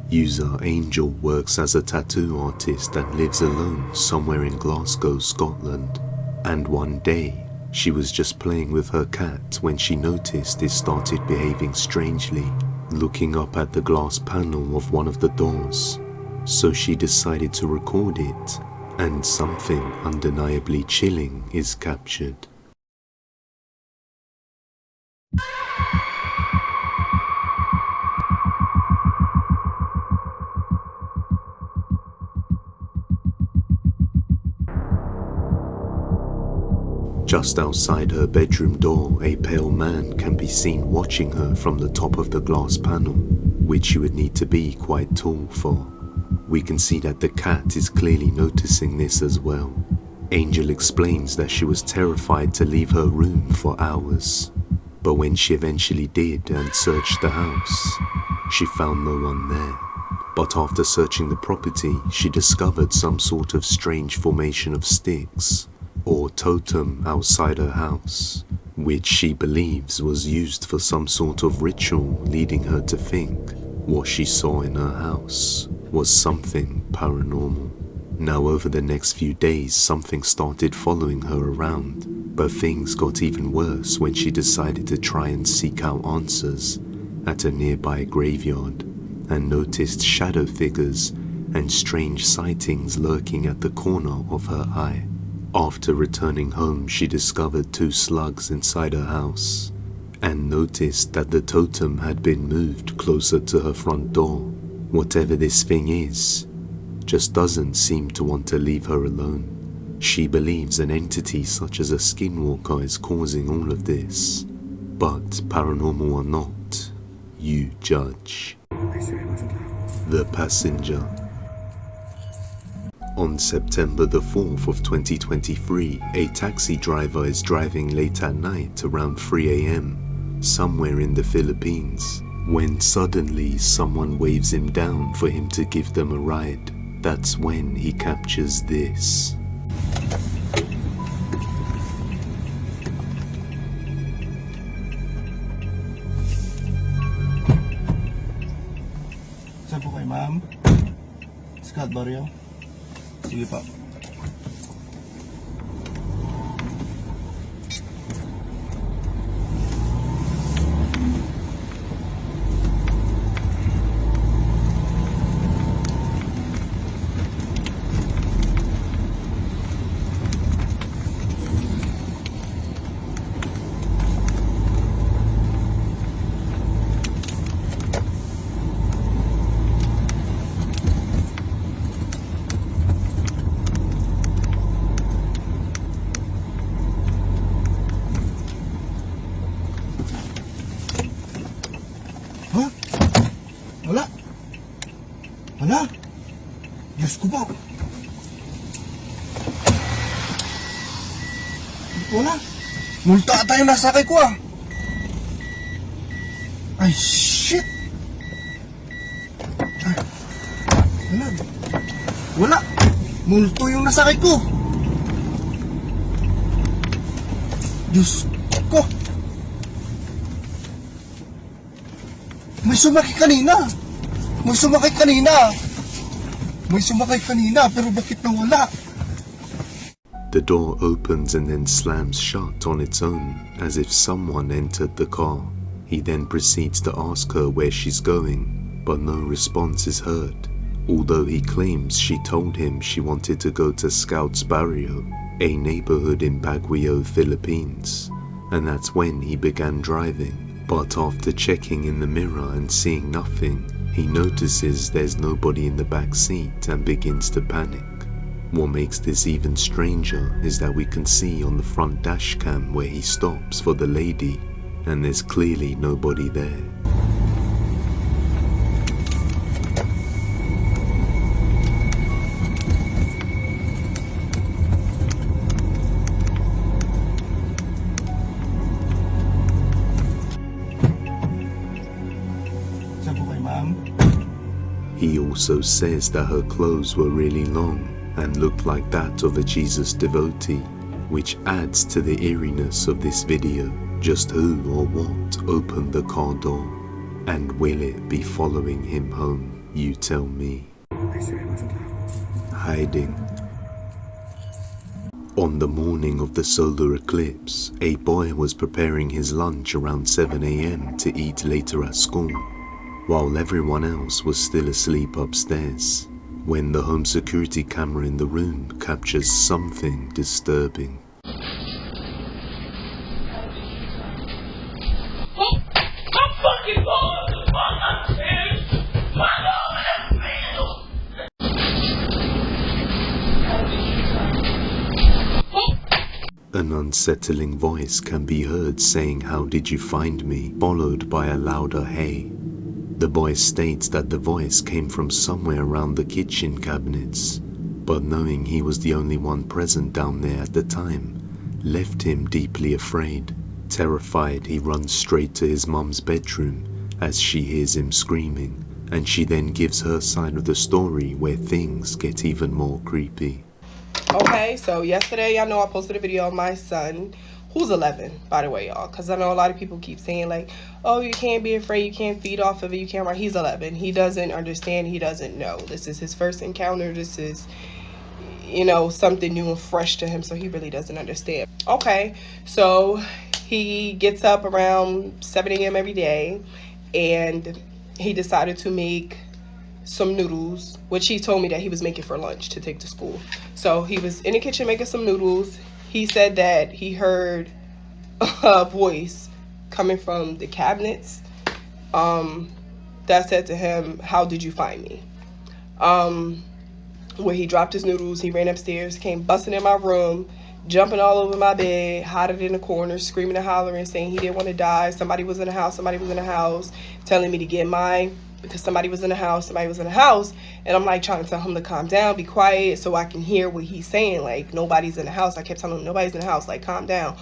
User Angel works as a tattoo artist and lives alone somewhere in Glasgow, Scotland. And one day, she was just playing with her cat when she noticed it started behaving strangely, looking up at the glass panel of one of the doors. So she decided to record it, and something undeniably chilling is captured. Just outside her bedroom door, a pale man can be seen watching her from the top of the glass panel, which you would need to be quite tall for. We can see that the cat is clearly noticing this as well. Angel explains that she was terrified to leave her room for hours, but when she eventually did and searched the house, she found no one there. But after searching the property, she discovered some sort of strange formation of sticks or totem outside her house, which she believes was used for some sort of ritual, leading her to think what she saw in her house was something paranormal. Now over the next few days, something started following her around, but things got even worse when she decided to try and seek out answers at a nearby graveyard, and noticed shadow figures and strange sightings lurking at the corner of her eye. After returning home, she discovered 2 slugs inside her house and noticed that the totem had been moved closer to her front door. Whatever this thing is, just doesn't seem to want to leave her alone. She believes an entity such as a skinwalker is causing all of this, but paranormal or not, you judge. The passenger. On September the 4th of 2023, a taxi driver is driving late at night around 3 AM, somewhere in the Philippines, when suddenly someone waves him down for him to give them a ride. That's when he captures this. Saan po kayo, ma'am? Scott Barrio? Sige pa. ko po. Wala. Multa ata yung nasakay ko ah. Ay, shit. Ay, wala. Wala. Multo yung nasakay ko. Diyos ko. May sumakay kanina. May sumakay kanina. May sumakay kanina, pero bakit nawala? The door opens and then slams shut on its own, as if someone entered the car. He then proceeds to ask her where she's going, but no response is heard, although he claims she told him she wanted to go to Scouts Barrio, a neighborhood in Baguio, Philippines, and that's when he began driving. But after checking in the mirror and seeing nothing, he notices there's nobody in the back seat and begins to panic. What makes this even stranger is that we can see on the front dash cam where he stops for the lady, and there's clearly nobody there. He also says that her clothes were really long and looked like that of a Jesus devotee, which adds to the eeriness of this video. Just who or what opened the car door? And will it be following him home? You tell me. Hiding. On the morning of the solar eclipse, a boy was preparing his lunch around 7 AM to eat later at school, while everyone else was still asleep upstairs, when the home security camera in the room captures something disturbing. An unsettling voice can be heard saying, "How did you find me?" followed by a louder "Hey." The boy states that the voice came from somewhere around the kitchen cabinets, but knowing he was the only one present down there at the time, left him deeply afraid. Terrified, he runs straight to his mum's bedroom as she hears him screaming, and she then gives her side of the story where things get even more creepy. Okay, so yesterday, y'all know I posted a video of my son, who's 11, by the way, y'all, because I know a lot of people keep saying, like, oh, you can't be afraid, you can't feed off of it, you can't run. He's 11. He doesn't understand, he doesn't know. This is his first encounter. This is, you know, something new and fresh to him, so he really doesn't understand. Okay, so he gets up around 7 AM every day, and he decided to make some noodles, which he told me that he was making for lunch to take to school. So he was in the kitchen making some noodles. He said that he heard a voice coming from the cabinets that said to him, "How did you find me?" Where he dropped his noodles, he ran upstairs, came busting in my room, jumping all over my bed, hiding in the corner, screaming and hollering, saying he didn't want to die. Somebody was in the house, somebody was in the house, telling me to get mine because somebody was in the house, somebody was in the house. And I'm like trying to tell him to calm down, be quiet, so I can hear what he's saying. Like, nobody's in the house. I kept telling him, nobody's in the house. Like, calm down.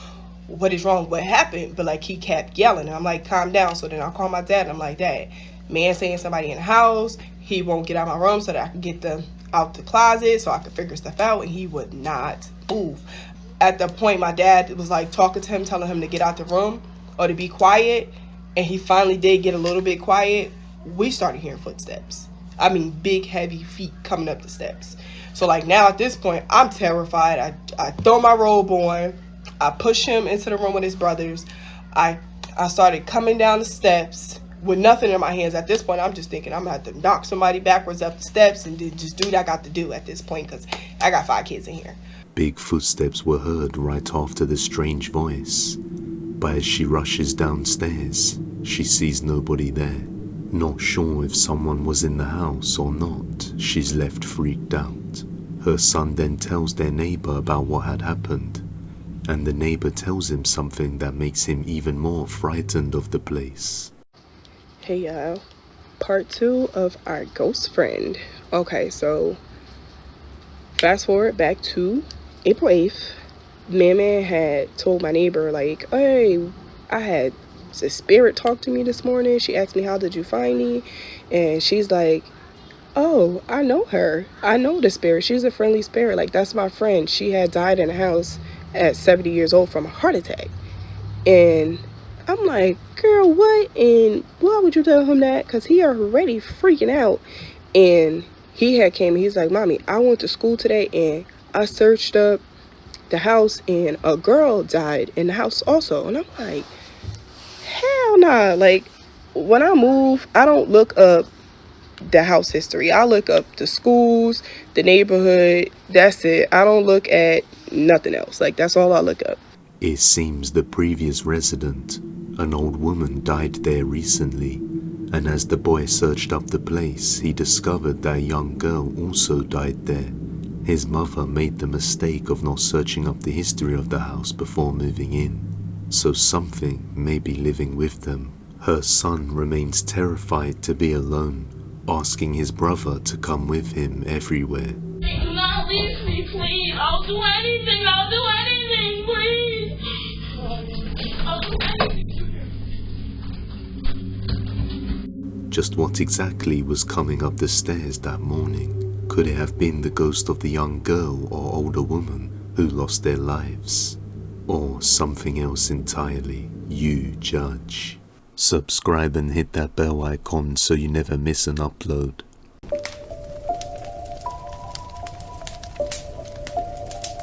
What is wrong? What happened? But like, he kept yelling. And I'm like, calm down. So then I call my dad and I'm like, Dad, man saying somebody in the house. He won't get out of my room so that I can get them out the closet so I could figure stuff out. And he would not move. At the point, my dad was like talking to him, telling him to get out the room or to be quiet. And he finally did get a little bit quiet. We started hearing footsteps. I mean, big, heavy feet coming up the steps. So like now at this point, I'm terrified. I throw my robe on. I push him into the room with his brothers. I started coming down the steps with nothing in my hands. At this point, I'm just thinking I'm going to have to knock somebody backwards up the steps and just do what I got to do at this point because I got 5 kids in here. Big footsteps were heard right after the strange voice. But as she rushes downstairs, she sees nobody there. Not sure if someone was in the house or not, she's left freaked out. Her son then tells their neighbor about what had happened, and the neighbor tells him something that makes him even more frightened of the place. Hey y'all, part 2 of our ghost friend. Okay, so Fast forward back to April 8th. Man had told my neighbor, like, hey, I had a spirit talk to me this morning. She asked me, how did you find me? And she's like, oh, I know her. I know the spirit. She's a friendly spirit. Like, that's my friend. She had died in a house at 70 years old from a heart attack. And I'm like, girl, what? And why would you tell him that? Because he already freaking out. And he had came and he's like, mommy, I went to school today and I searched up the house and a girl died in the house also. And I'm like, hell nah. Like, when I move, I don't look up the house history. I look up the schools, the neighborhood. That's it. I don't look at nothing else. Like, that's all I look up. It seems the previous resident, an old woman, died there recently, and as the boy searched up the place, he discovered that a young girl also died there. His mother made the mistake of not searching up the history of the house before moving in, so something may be living with them. Her son remains terrified to be alone, asking his brother to come with him everywhere. Do not leave me, please. I'll do anything. I'll do anything, please. I'll do anything. Just what exactly was coming up the stairs that morning? Could it have been the ghost of the young girl or older woman who lost their lives? Or something else entirely? You judge. Subscribe and hit that bell icon so you never miss an upload.